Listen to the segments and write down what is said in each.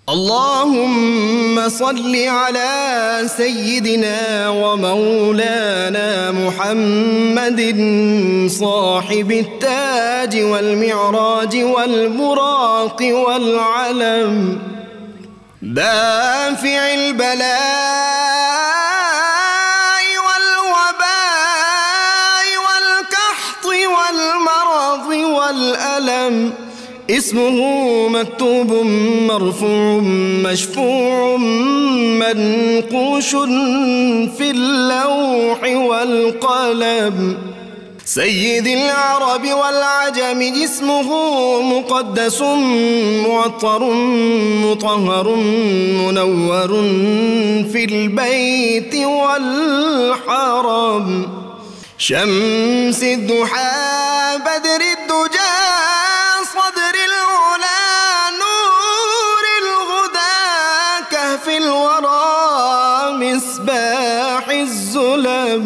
اللهم صل على سيدنا ومولانا محمد صاحب التاج والمعراج والبراق والعلم دافع البلاء والوباء والكحط والمرض والألم اسمه مكتوب مرفوع مشفوع منقوش في اللوح والقلم سيد العرب والعجم اسمه مقدس معطر مطهر منور في البيت والحرم شمس الضحى بدر الدجى صدر العلا نور الهدى كهف الورى مصباح الظلم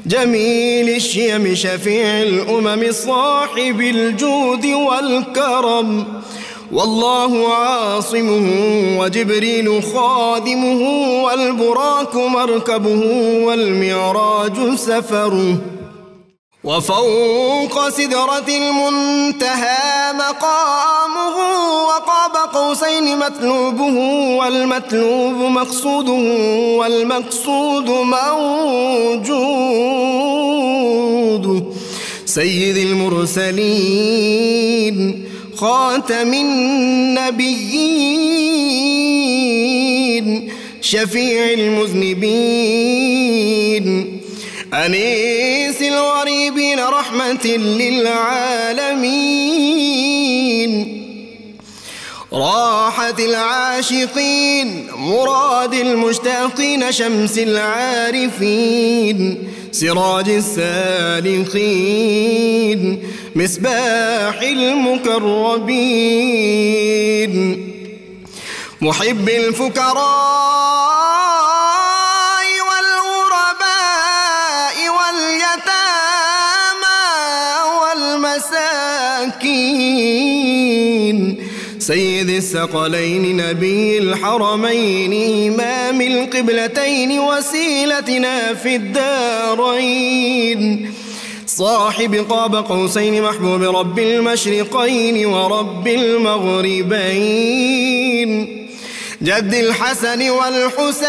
جميل الشيم شفيع الأمم صاحب الجود والكرم والله عاصمه وجبريل خادمه والبراك مركبه والمعراج سفره وفوق سدرة المنتهى مقامه وقاب قوسين مطلوبه والمطلوب مقصوده والمقصود موجود سيد المرسلين خاتم النبيين شفيع المذنبين أنيس الغريبين رحمة للعالمين راحة العاشقين مراد المشتاقين شمس العارفين سراج السالخين مصباح المقربين محب الفكراء سيد الثقلين نبي الحرمين إمام القبلتين وسيلتنا في الدارين صاحب قاب قوسين محبوب رب المشرقين ورب المغربين جد الحسن والحسين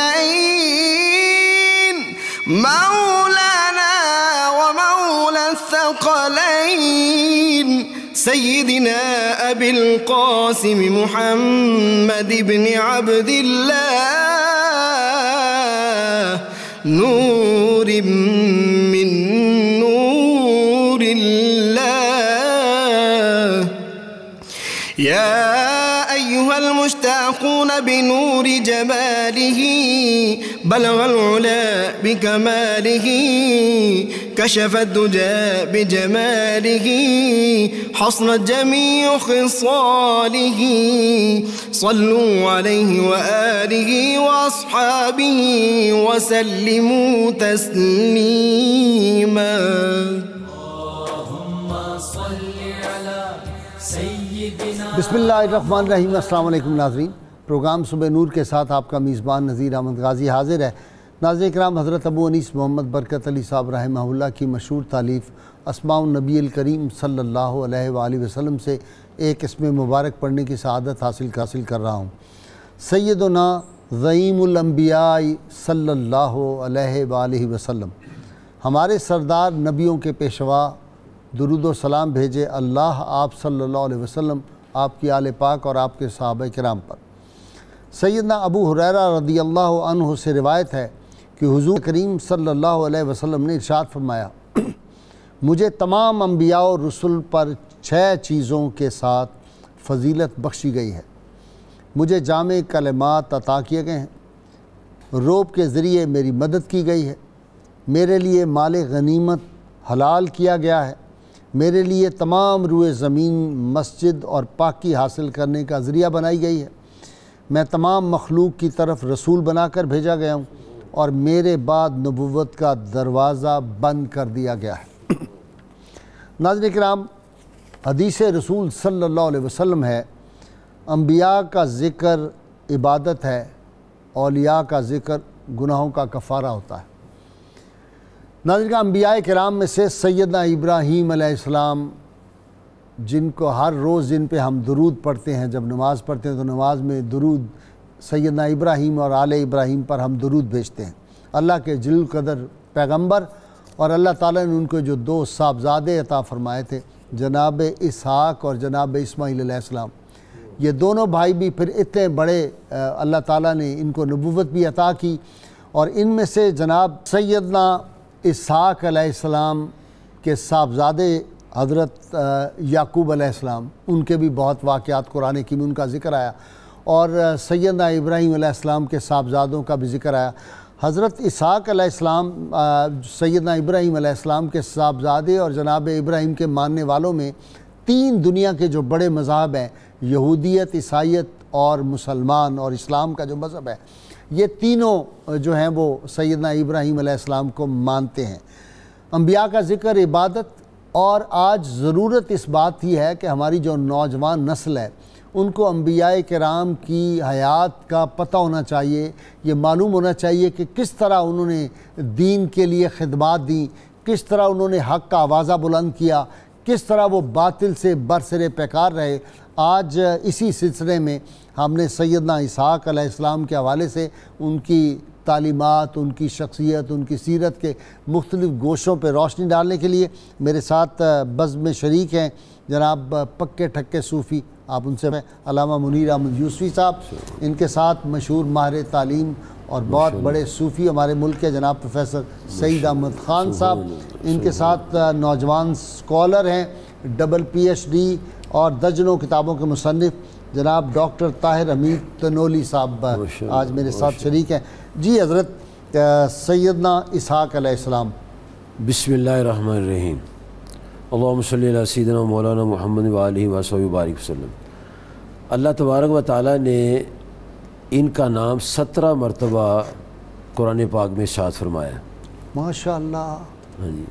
مولانا ومولى الثقلين سيدنا أبي القاسم محمد بن عبد الله نور من نور الله يا أيها المشتاقون بنور جماله بلغ العلا بكماله كشف الدجى بجماله حصنت جميع خصاله صلوا عليه وآله وأصحابه وسلموا تسليما اللهم صل على سيدنا بسم اللہ الرحمن الرحیم۔ السلام علیکم ناظرین، پروگرام صبح نور کے ساتھ آپ کا میزبان نذیر احمد غازی حاضر ہے۔ ناظرین کرام، حضرت ابو انیس محمد برکت علی صاحب رحمہ اللہ کی مشہور تالیف اسماء النبی الکریم صلی اللہ علیہ وآلہ وسلم سے ایک اسم مبارک پڑھنے کی سعادت حاصل کر رہا ہوں۔ سیدنا زعیم الانبیاء صلی اللہ علیہ وآلہ وسلم، ہمارے سردار نبیوں کے پیشوا، درود و سلام بھیجے اللہ آپ صلی اللہ علیہ وسلم، آپ کی آل پاک اور آپ کے صحابہ کرام پر۔ سیدنا ابو ہریرہ رضی اللہ عنہ سے روایت ہے کہ حضور کریم صلی اللہ علیہ وسلم نے ارشاد فرمایا، مجھے تمام انبیاء اور رسل پر 6 چیزوں کے ساتھ فضیلت بخشی گئی ہے۔ مجھے جامع کلمات عطا کیے گئے ہیں، روب کے ذریعے میری مدد کی گئی ہے، میرے لیے مال غنیمت حلال کیا گیا ہے، میرے لیے تمام روئے زمین مسجد اور پاکی حاصل کرنے کا ذریعہ بنائی گئی ہے، میں تمام مخلوق کی طرف رسول بنا کر بھیجا گیا ہوں اور میرے بعد نبوت کا دروازہ بند کر دیا گیا ہے۔ ناظرین کرام، حدیث رسول صلی اللہ علیہ وسلم ہے انبیاء کا ذکر عبادت ہے، اولیاء کا ذکر گناہوں کا کفارہ ہوتا ہے۔ ناظرین، انبیاء کرام میں سے سیدنا ابراہیم علیہ السلام، جن کو ہر روز جن پہ ہم درود پڑھتے ہیں، جب نماز پڑھتے ہیں تو نماز میں درود سیدنا ابراہیم اور آل ابراہیم پر ہم درود بھیجتے ہیں۔ اللہ کے جلیل القدر پیغمبر، اور اللہ تعالیٰ نے ان کو جو 2 صاحبزادے عطا فرمائے تھے، جناب اسحاق اور جناب اسماعیل علیہ السلام، یہ دونوں بھائی بھی پھر اتنے بڑے اللہ تعالیٰ نے ان کو نبوت بھی عطا کی، اور ان میں سے جناب سیدنا اسحاق علیہ السلام کے صاحبزادے حضرت یعقوب علیہ السلام، ان کے بھی بہت واقعات قرآن حکیم میں ان کا ذکر آیا، اور سیدنا ابراہیم علیہ السلام کے صاحبزادوں کا بھی ذکر آیا۔ حضرت اسحاق علیہ السلام سیدنا ابراہیم علیہ السلام کے صاحبزادے اور جناب ابراہیم کے ماننے والوں میں 3 دنیا کے جو بڑے مذاہب ہیں، یہودیت، عیسائیت اور مسلمان اور اسلام کا جو مذہب ہے، یہ تینوں جو ہیں وہ سیدنا ابراہیم علیہ السلام کو مانتے ہیں۔ انبیاء کا ذکر عبادت، اور آج ضرورت اس بات کی ہے کہ ہماری جو نوجوان نسل ہے ان کو انبیاء کرام کی حیات کا پتہ ہونا چاہیے، یہ معلوم ہونا چاہیے کہ کس طرح انہوں نے دین کے لیے خدمات دیں، کس طرح انہوں نے حق کا آوازہ بلند کیا، کس طرح وہ باطل سے برسر پیکار رہے۔ آج اسی سلسلے میں ہم نے سیدنا اسحاق علیہ السلام کے حوالے سے ان کی تعلیمات، ان کی شخصیت، ان کی سیرت کے مختلف گوشوں پہ روشنی ڈالنے کے لیے میرے ساتھ بزم میں شریک ہیں جناب پکے ٹھکے صوفی، آپ ان سے علامہ منیر احمد یوسفی صاحب، ان کے ساتھ مشہور ماہر تعلیم اور بہت بڑے صوفی ہمارے ملک کے جناب پروفیسر سعید احمد خان صاحب، ان کے ساتھ نوجوان سکولر ہیں، ڈبل PhD اور درجنوں کتابوں کے مصنف جناب ڈاکٹر طاہر حمید تنولی صاحب آج میرے ساتھ شریک ہیں۔ جی حضرت سیدنا اسحاق علیہ السلام۔ بسم اللہ الرحمن الرحیم، اللہم صلی علی سیدنا مولانا محمد وآلہ وصحبہ وبارک وسلم۔ اللہ تبارک و تعالیٰ نے ان کا نام 17 مرتبہ قرآن پاک میں ارشاد فرمایا، ماشاءاللہ۔ ہاں جی،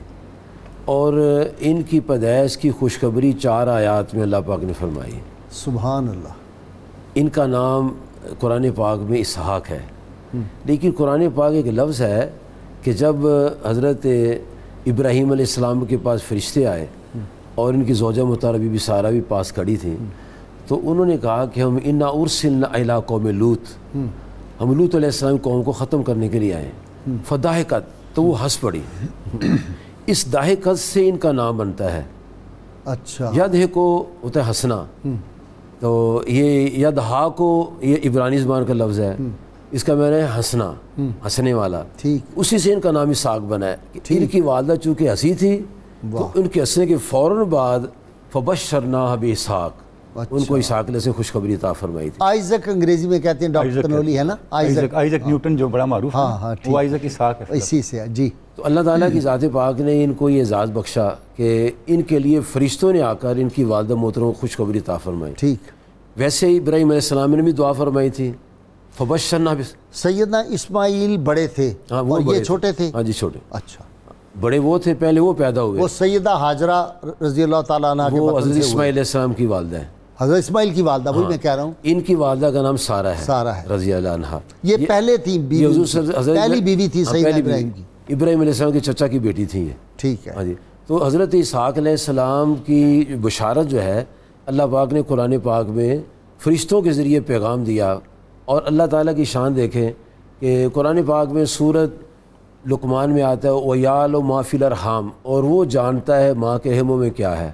اور ان کی پیدائش کی خوشخبری 4 آیات میں اللہ پاک نے فرمائی۔ سبحان اللہ۔ ان کا نام قرآن پاک میں اسحاق ہے، لیکن قرآن پاک ایک لفظ ہے کہ جب حضرت ابراہیم علیہ السلام کے پاس فرشتے آئے اور ان کی زوجہ مطہرہ بی بی سارہ بھی پاس کھڑی تھیں، تو انہوں نے کہا کہ ہم انا ارسلنا الی قوم لوط، ہم لوط علیہ السلام قوم کو ختم کرنے کے لیے آئے۔ فضاحکت، تو وہ ہنس پڑی۔ اس ضاحکت سے ان کا نام بنتا ہے۔ اچھا، یدہ کو ہوتا ہے ہنسنا، تو یہ یدہا کو یہ عبرانی زبان کا لفظ ہے، اس کا معنی ہے ہنسنا، ہنسنے والا۔ ٹھیک، اسی سے ان کا نام اسحاق بنا ہے۔ ان کی والدہ چونکہ ہنسی تھی تو ان کے ہنسنے کے فوراً بعد فبشرناہ باسحاق، ان کو اسحاق علیہ سے خوشخبری عطا فرمائی تھی۔ آئزک انگریزی میں کہتے ہیں، ڈاکٹر تنولی ہے نا، آئزک نیوٹن جو بڑا معروف ہے، ہاں وہ آئزک اسحاق ہے، اسی سے ہے۔ جی، تو اللہ تعالیٰ کی ذات پاک نے ان کو یہ اعزاز بخشا کہ ان کے لیے فرشتوں نے آ کر ان کی والدہ محترمہ کو خوشخبری عطا فرمائی۔ ٹھیک۔ ویسے ہی ابراہیم علیہ السلام نے بھی دعا فرمائی تھی، فبشرناہ سیدنا اسماعیل بڑے تھے اور یہ چھوٹے تھے؟ ہاں جی، چھوٹے۔ اچھا، بڑے وہ تھے، پہلے وہ پیدا ہوئے، وہ سیدہ حاجرہ رضی اللہ تعالیٰ عنہ کے وہ بطن حضرت سے ہوئے۔ اسماعیل علیہ السلام کی والدہ ہیں۔ حضرت اسماعیل کی والدہ، وہی میں کہہ رہا ہوں، ان کی والدہ کا نام سارہ ہے، سارہ ہے رضی اللہ عنہا۔ یہ پہلے تھی یہ بیوی، حضرت پہلی بیوی تھی سیدنا پہلی ابراہیم بیوی، کی۔ ابراہیم علیہ السلام کے چچا کی بیٹی تھی یہ۔ ٹھیک ہے۔ ہاں جی، تو حضرت اسحاق علیہ السلام کی بشارت جو ہے اللہ پاک نے قرآن پاک میں فرشتوں کے ذریعے پیغام دیا، اور اللہ تعالیٰ کی شان دیکھیں کہ قرآن پاک میں سورت لقمان میں آتا ہے وَيَعْلَمُ مَا فِي الْأَرْحَامِ، اور وہ جانتا ہے ماں کے رحموں میں کیا ہے،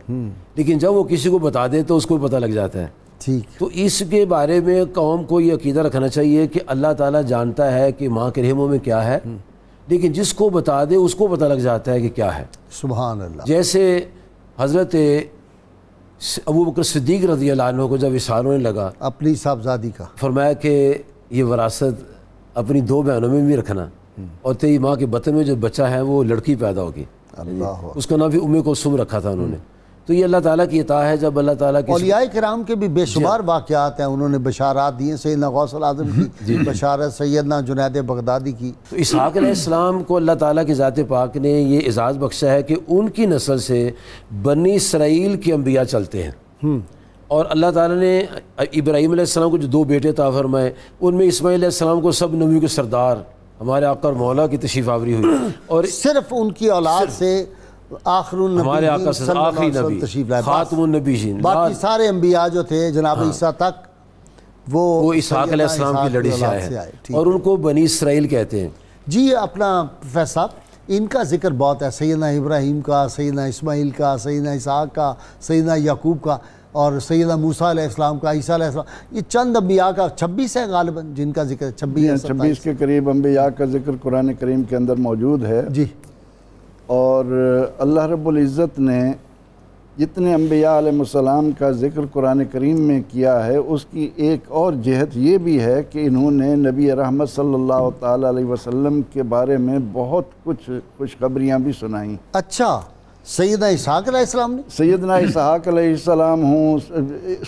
لیکن جب وہ کسی کو بتا دے تو اس کو پتہ لگ جاتا ہے۔ ٹھیک، تو اس کے بارے میں قوم کو یہ عقیدہ رکھنا چاہیے کہ اللہ تعالیٰ جانتا ہے کہ ماں کے رحموں میں کیا ہے، لیکن جس کو بتا دے اس کو پتہ لگ جاتا ہے کہ کیا ہے۔ سبحان اللہ۔ جیسے حضرت ابو بکر صدیق رضی اللہ عنہ کو جب اشارہ ہونے لگا، اپنی صاحبزادی کا فرمایا کہ یہ وراثت اپنی 2 بہنوں میں بھی رکھنا، اور تیری ماں کے بطن میں جو بچہ ہے وہ لڑکی پیدا ہوگی، اللہ، اس کا نام بھی ام کلثوم رکھا تھا انہوں نے۔ تو یہ اللہ تعالیٰ کی عطا ہے. جب اللہ تعالیٰ کی اولیاء کرام کے بھی بے شمار واقعات ہیں، انہوں نے بشارات دی ہیں، سیدنا غوث الاعظم کی بشارت، سیدنا جنید بغدادی کی. تو اسحاق علیہ السلام کو اللہ تعالیٰ کی ذات پاک نے یہ اعزاز بخشا ہے کہ ان کی نسل سے بنی اسرائیل کے انبیاء چلتے ہیں. اور اللہ تعالیٰ نے ابراہیم علیہ السلام کو جو 2 بیٹے عطا فرمائے، ان میں اسماعیل علیہ السلام کو سب نبیوں کے سردار ہمارے آقا اور مولا کی تشریف آوری ہوئی، اور صرف ان کی اولاد سے آخر ہمارے آقا صلی اللہ آخری علیہ وسلم نبی تشریف لائے. خاتم النبیین. باقی سارے انبیاء جو تھے جناب عیسیٰ تک وہ اسحاق علیہ السلام کی لڑی سے آئے ہیں، اور ان کو بنی اسرائیل کہتے ہیں. جی اپنا پروفیسر صاحب، ان کا ذکر بہت ہے، سیدنا ابراہیم کا، سیدنا اسماعیل کا، سیدنا اسحاق کا، سیدنا یعقوب کا، اور سیدنا موسیٰ علیہ السلام کا، عیسیٰ علیہ السلام. یہ چند انبیاء کا 26 ہے غالباً جن کا ذکر 26 کے قریب انبیاء کا ذکر قرآن کریم کے اندر موجود ہے. جی. اور اللہ رب العزت نے جتنے انبیاء علیہ السلام کا ذکر قرآن کریم میں کیا ہے، اس کی ایک اور جہت یہ بھی ہے کہ انہوں نے نبی رحمت صلی اللہ تعالیٰ علیہ وسلم کے بارے میں بہت کچھ خوشخبریاں بھی سنائیں. اچھا، سیدنا اسحاق علیہ السلام نے؟ سیدنا اسحاق علیہ السلام ہوں،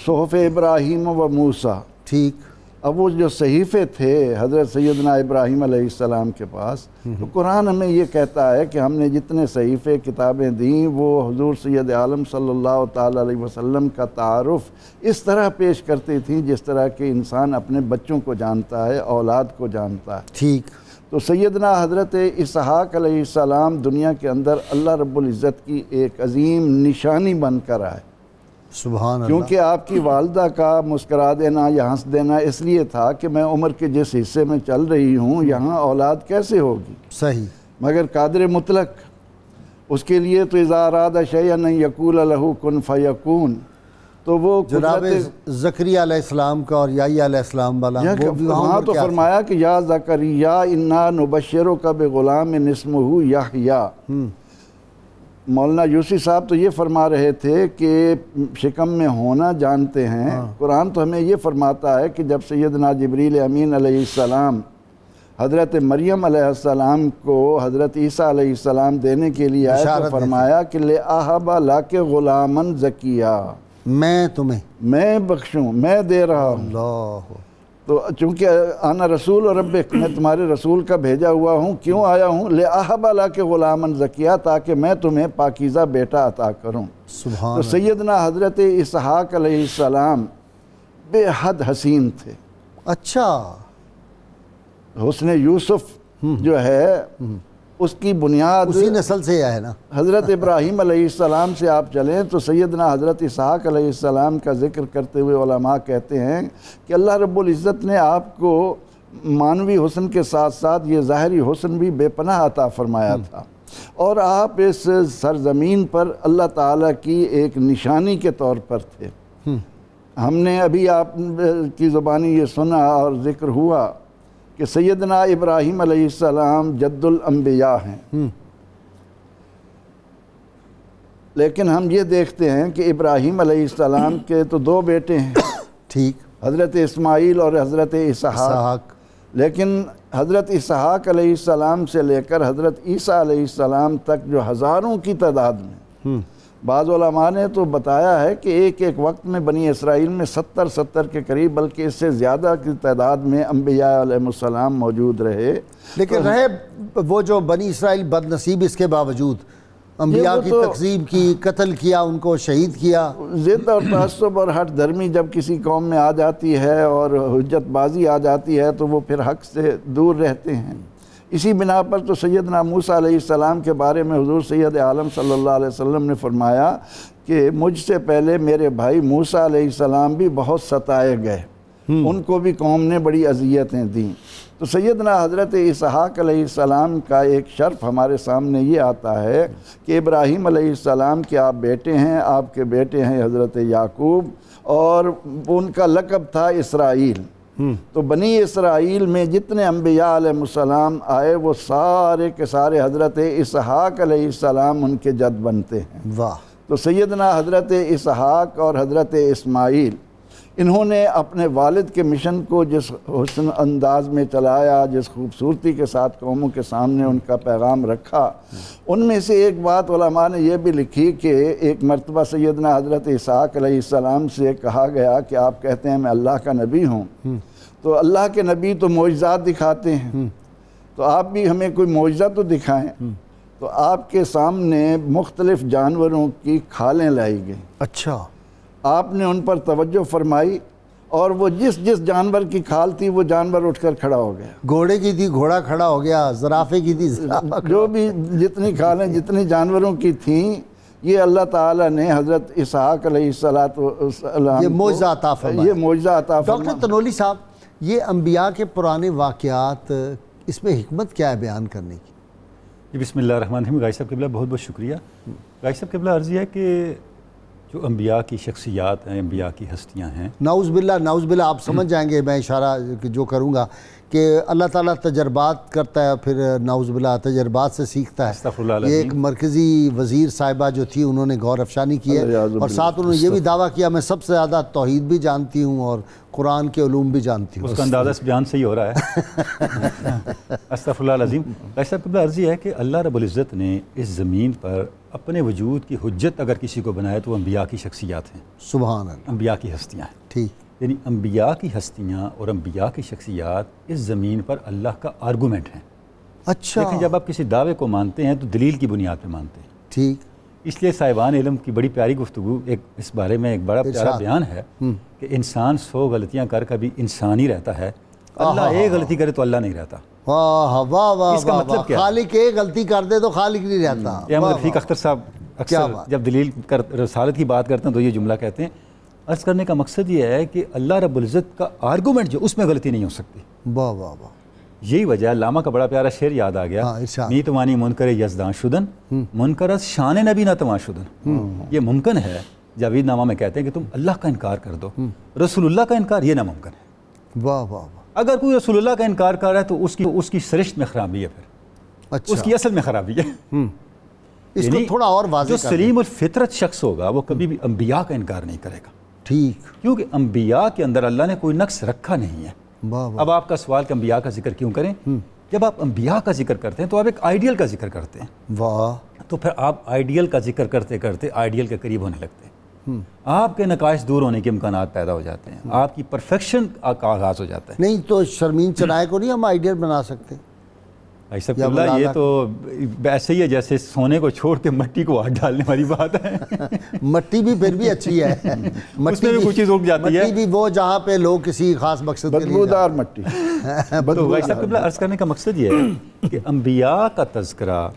صحف ابراہیم و موسیٰ. ٹھیک. اب وہ جو صحیفے تھے حضرت سیدنا ابراہیم علیہ السلام کے پاس، تو قرآن ہمیں یہ کہتا ہے کہ ہم نے جتنے صحیفے کتابیں دیں وہ حضور سید عالم صلی اللہ تعالیٰ علیہ وسلم کا تعارف اس طرح پیش کرتی تھیں جس طرح کہ انسان اپنے بچوں کو جانتا ہے، اولاد کو جانتا ہے. ٹھیک. تو سیدنا حضرت اسحاق علیہ السلام دنیا کے اندر اللہ رب العزت کی ایک عظیم نشانی بن کر آئے. سبحان اللہ. کیونکہ آپ کی والدہ کا مسکرا دینا یا ہنس دینا اس لیے تھا کہ میں عمر کے جس حصے میں چل رہی ہوں یہاں اولاد کیسے ہوگی. صحیح. مگر قادر مطلق، اس کے لیے تو اذا اراد شیئا ان یقول لہ کن فیکون. تو وہ جناب زکریا علیہ السلام کا اور یحییٰ علیہ السلام والا وہاں تو فرمایا کہ یا زکریا انا نبشرک بغلام اسمہ یحییٰ. مولانا یوسی صاحب تو یہ فرما رہے تھے کہ شکم میں ہونا جانتے ہیں. قرآن تو ہمیں یہ فرماتا ہے کہ جب سیدنا جبریل امین علیہ السلام حضرت مریم علیہ السلام کو حضرت عیسیٰ علیہ السلام دینے کے لیے آئے تو فرمایا کہ لِأَهَبَ لَكَ غُلَامًا زَكِيًّا، میں بخشوں، میں دے رہا ہوں. اللہ. تو چونکہ آنا رسول ربک، میں تمہارے رسول کا بھیجا ہوا ہوں. کیوں آیا ہوں؟ لِأَهَبَ لَكَ غُلَامًا زَكِيًّا، تاکہ میں تمہیں پاکیزہ بیٹا عطا کروں. سبحان. تو سیدنا حضرت اسحاق علیہ السلام بے حد حسین تھے. اچھا. حسن یوسف جو ہے اس کی بنیاد اسی نسل سے ہے نا. حضرت ابراہیم علیہ السلام سے آپ چلیں تو سیدنا حضرت اسحاق علیہ السلام کا ذکر کرتے ہوئے علماء کہتے ہیں کہ اللہ رب العزت نے آپ کو معنوی حسن کے ساتھ ساتھ یہ ظاہری حسن بھی بے پناہ عطا فرمایا تھا، اور آپ اس سرزمین پر اللہ تعالیٰ کی ایک نشانی کے طور پر تھے. ہم نے ابھی آپ کی زبانی یہ سنا اور ذکر ہوا کہ سیدنا ابراہیم علیہ السلام جد الانبیاء ہیں، لیکن ہم یہ دیکھتے ہیں کہ ابراہیم علیہ السلام کے تو 2 بیٹے ہیں. ٹھیک. حضرت اسماعیل اور حضرت اسحاق. لیکن حضرت اسحاق علیہ السلام سے لے کر حضرت عیسیٰ علیہ السلام تک جو ہزاروں کی تعداد میں، بعض علماء نے تو بتایا ہے کہ ایک وقت میں بنی اسرائیل میں 70 کے قریب بلکہ اس سے زیادہ کی تعداد میں انبیاء علیہ السلام موجود رہے. لیکن رہے وہ جو بنی اسرائیل بد نصیب، اس کے باوجود انبیاء کی تقسیم کی، قتل کیا، ان کو شہید کیا. ضد اور تعصب اور ہٹ دھرمی جب کسی قوم میں آ جاتی ہے اور حجت بازی آ جاتی ہے تو وہ پھر حق سے دور رہتے ہیں. اسی بنا پر تو سیدنا موسیٰ علیہ السلام کے بارے میں حضور سید عالم صلی اللہ علیہ وسلم نے فرمایا کہ مجھ سے پہلے میرے بھائی موسیٰ علیہ السلام بھی بہت ستائے گئے، ان کو بھی قوم نے بڑی اذیتیں دیں. تو سیدنا حضرت اسحاق علیہ السلام کا ایک شرف ہمارے سامنے یہ آتا ہے کہ ابراہیم علیہ السلام کے آپ بیٹے ہیں، آپ کے بیٹے ہیں حضرت یعقوب، اور ان کا لقب تھا اسرائیل. تو بنی اسرائیل میں جتنے انبیاء علیہ السلام آئے وہ سارے کے سارے حضرت اسحاق علیہ السلام ان کے جد بنتے ہیں. واہ. تو سیدنا حضرت اسحاق اور حضرت اسماعیل انہوں نے اپنے والد کے مشن کو جس حسن انداز میں چلایا، جس خوبصورتی کے ساتھ قوموں کے سامنے ان کا پیغام رکھا، ان میں سے ایک بات علماء نے یہ بھی لکھی کہ ایک مرتبہ سیدنا حضرت اسحاق علیہ السلام سے کہا گیا کہ آپ کہتے ہیں میں اللہ کا نبی ہوں، تو اللہ کے نبی تو معجزات دکھاتے ہیں، تو آپ بھی ہمیں کوئی معجزہ تو دکھائیں۔ تو آپ کے سامنے مختلف جانوروں کی کھالیں لائی گئیں۔ اچھا، آپ نے ان پر توجہ فرمائی اور وہ جس جانور کی کھال تھی وہ جانور اٹھ کر کھڑا ہو گیا۔ گھوڑے کی تھی گھوڑا کھڑا ہو گیا، زرافے کی تھی زرافہ، جو بھی جتنی کھالیں جتنی جانوروں کی تھیں، یہ اللہ تعالیٰ نے حضرت اسحاق علیہ السلام یہ معجزہ عطا فرمایا۔ یہ معجزہ عطا فرمایا۔ ڈاکٹر تنولی صاحب، یہ انبیاء کے پرانے واقعات، اس میں حکمت کیا ہے بیان کرنے کی؟ جی بسم اللہ الرحمن الرحیم۔ غازی صاحب قبلہ بہت بہت شکریہ۔ غازی صاحب قبلہ عرض یہ ہے کہ جو انبیاء کی شخصیات ہیں، انبیاء کی ہستیاں ہیں، نعوذ باللہ آپ سمجھ جائیں گے میں اشارہ جو کروں گا کہ اللہ تعالیٰ تجربات کرتا ہے، پھر نعوذ باللہ تجربات سے سیکھتا ہے۔ استغفر اللہ یہ ایک مرکزی وزیر صاحبہ جو تھی، انہوں نے غور افشانی کی ہے اور ساتھ انہوں نے یہ بھی دعویٰ کیا میں سب سے زیادہ توحید بھی جانتی ہوں اور قرآن کے علوم بھی جانتی ہوں۔ اس کا اندازہ اس بیان سے ہی ہو رہا ہے۔ استغفر اللہ العظیم۔ غازی صاحب قبلہ عرض یہ ہے کہ اللہ رب العزت نے اس زمین پر اپنے وجود کی حجت اگر کسی کو بنایا تو وہ انبیاء کی شخصیات ہیں، سبحان اللہ، انبیاء کی ہستیاں ہیں۔ ٹھیک، یعنی انبیاء کی ہستیاں اور انبیاء کی شخصیات اس زمین پر اللہ کا آرگومنٹ ہیں۔ اچھا، لیکن جب آپ کسی دعوے کو مانتے ہیں تو دلیل کی بنیاد پہ مانتے ہیں۔ ٹھیک، اس لیے صاحبان علم کی بڑی پیاری گفتگو اس بارے میں ایک بڑا پیارا بیان ہے کہ انسان 100 غلطیاں کر کبھی انسان ہی رہتا ہے، اللہ ایک غلطی کرے تو اللہ نہیں رہتا۔ واہ واہ واہ، اس کا مطلب کیا ہے؟ خالق ایک غلطی کر دے تو خالق نہیں رہتا۔ احمد رفیق اختر صاحب اکثر جب دلیل رسالت کی بات کرتے ہیں تو یہ جملہ کہتے ہیں، عرض کرنے کا مقصد یہ ہے کہ اللہ رب العزت کا آرگومنٹ جو اس میں غلطی نہیں ہو سکتی۔ واہ واہ واہ، یہی وجہ ہے، علامہ کا بڑا پیارا شعر یاد آ گیا، می توانی منکر یزدان شدن منکر از شان نبی نہ تواں شدن۔ یہ ممکن ہے، جاوید نامہ میں کہتے ہیں کہ تم اللہ کا انکار کر دو، رسول اللہ کا انکار یہ ناممکن ہے۔ واہ واہ واہ، اگر کوئی رسول اللہ کا انکار کر رہا ہے تو اس کی سرشت میں خرابی ہے، پھر اچھا، اس کی اصل میں خرابی ہے۔ اس کو تھوڑا اور واضح جو سلیم الفطرت شخص ہوگا وہ کبھی بھی انبیاء کا انکار نہیں کرے گا۔ ٹھیک، کیونکہ انبیاء کے اندر اللہ نے کوئی نقص رکھا نہیں ہے۔ واہ واہ، اب آپ کا سوال کہ انبیاء کا ذکر کیوں کریں؟ جب آپ انبیاء کا ذکر کرتے ہیں تو آپ ایک آئیڈیل کا ذکر کرتے ہیں، واہ، تو پھر آپ آئیڈیل کا ذکر کرتے کرتے آئیڈیل کے قریب ہونے لگتے ہیں، آپ کے نقائص دور ہونے کے امکانات پیدا ہو جاتے ہیں، آپ کی پرفیکشن کا آغاز ہو جاتا ہے۔ نہیں تو شرمین چنائے کو نہیں ہم آئیڈیل بنا سکتے؟ ایسا اللہ، یہ تو ایسے ہی ہے جیسے سونے کو چھوڑ کے مٹی کو ہاتھ ڈالنے والی بات ہے۔ مٹی بھی پھر بھی اچھی ہے، اس میں بھی کچھ چیز اگ جاتی ہے، مٹی بھی وہ جہاں پہ لوگ کسی خاص مقصد کے لیے بدبودار مٹی۔ تو ویسا قبلہ عرض کرنے کا مقصد یہ ہے کہ انبیاء کا تذکرہ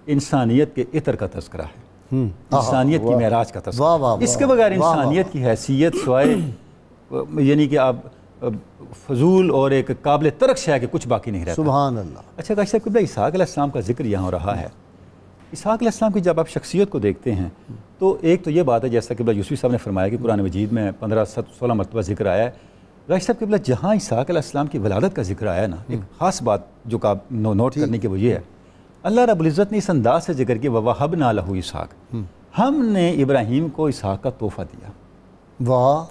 انسانیت کے عطر کا تذکرہ ہے، انسانیت کی معراج کا تذکرہ۔ اس کے بغیر انسانیت کی حیثیت سوائے یعنی کہ آپ فضول اور ایک قابل ترک شے کہ کچھ باقی نہیں رہتا۔ سبحان اللہ۔ اچھا غازی صاحب قبلہ، اسحاق علیہ السلام کا ذکر یہاں ہو رہا ہے۔ اسحاق علیہ السلام کی جب آپ شخصیت کو دیکھتے ہیں تو ایک تو یہ بات ہے جیسا قبلہ یوسفی صاحب نے فرمایا کہ قرآن مجید میں 15-16 مرتبہ ذکر آیا ہے۔ غازی صاحب قبلہ جہاں اسحاق علیہ السلام کی ولادت کا ذکر آیا نا، ایک خاص بات جو نوٹ کرنے کی وہ یہ ہے، اللہ رب العزت نے اس انداز سے ذکر کیا وَوَهَبْنَا لَهُ اسحاق، ہم نے ابراہیم کو اسحاق کا تحفہ دیا، واہ،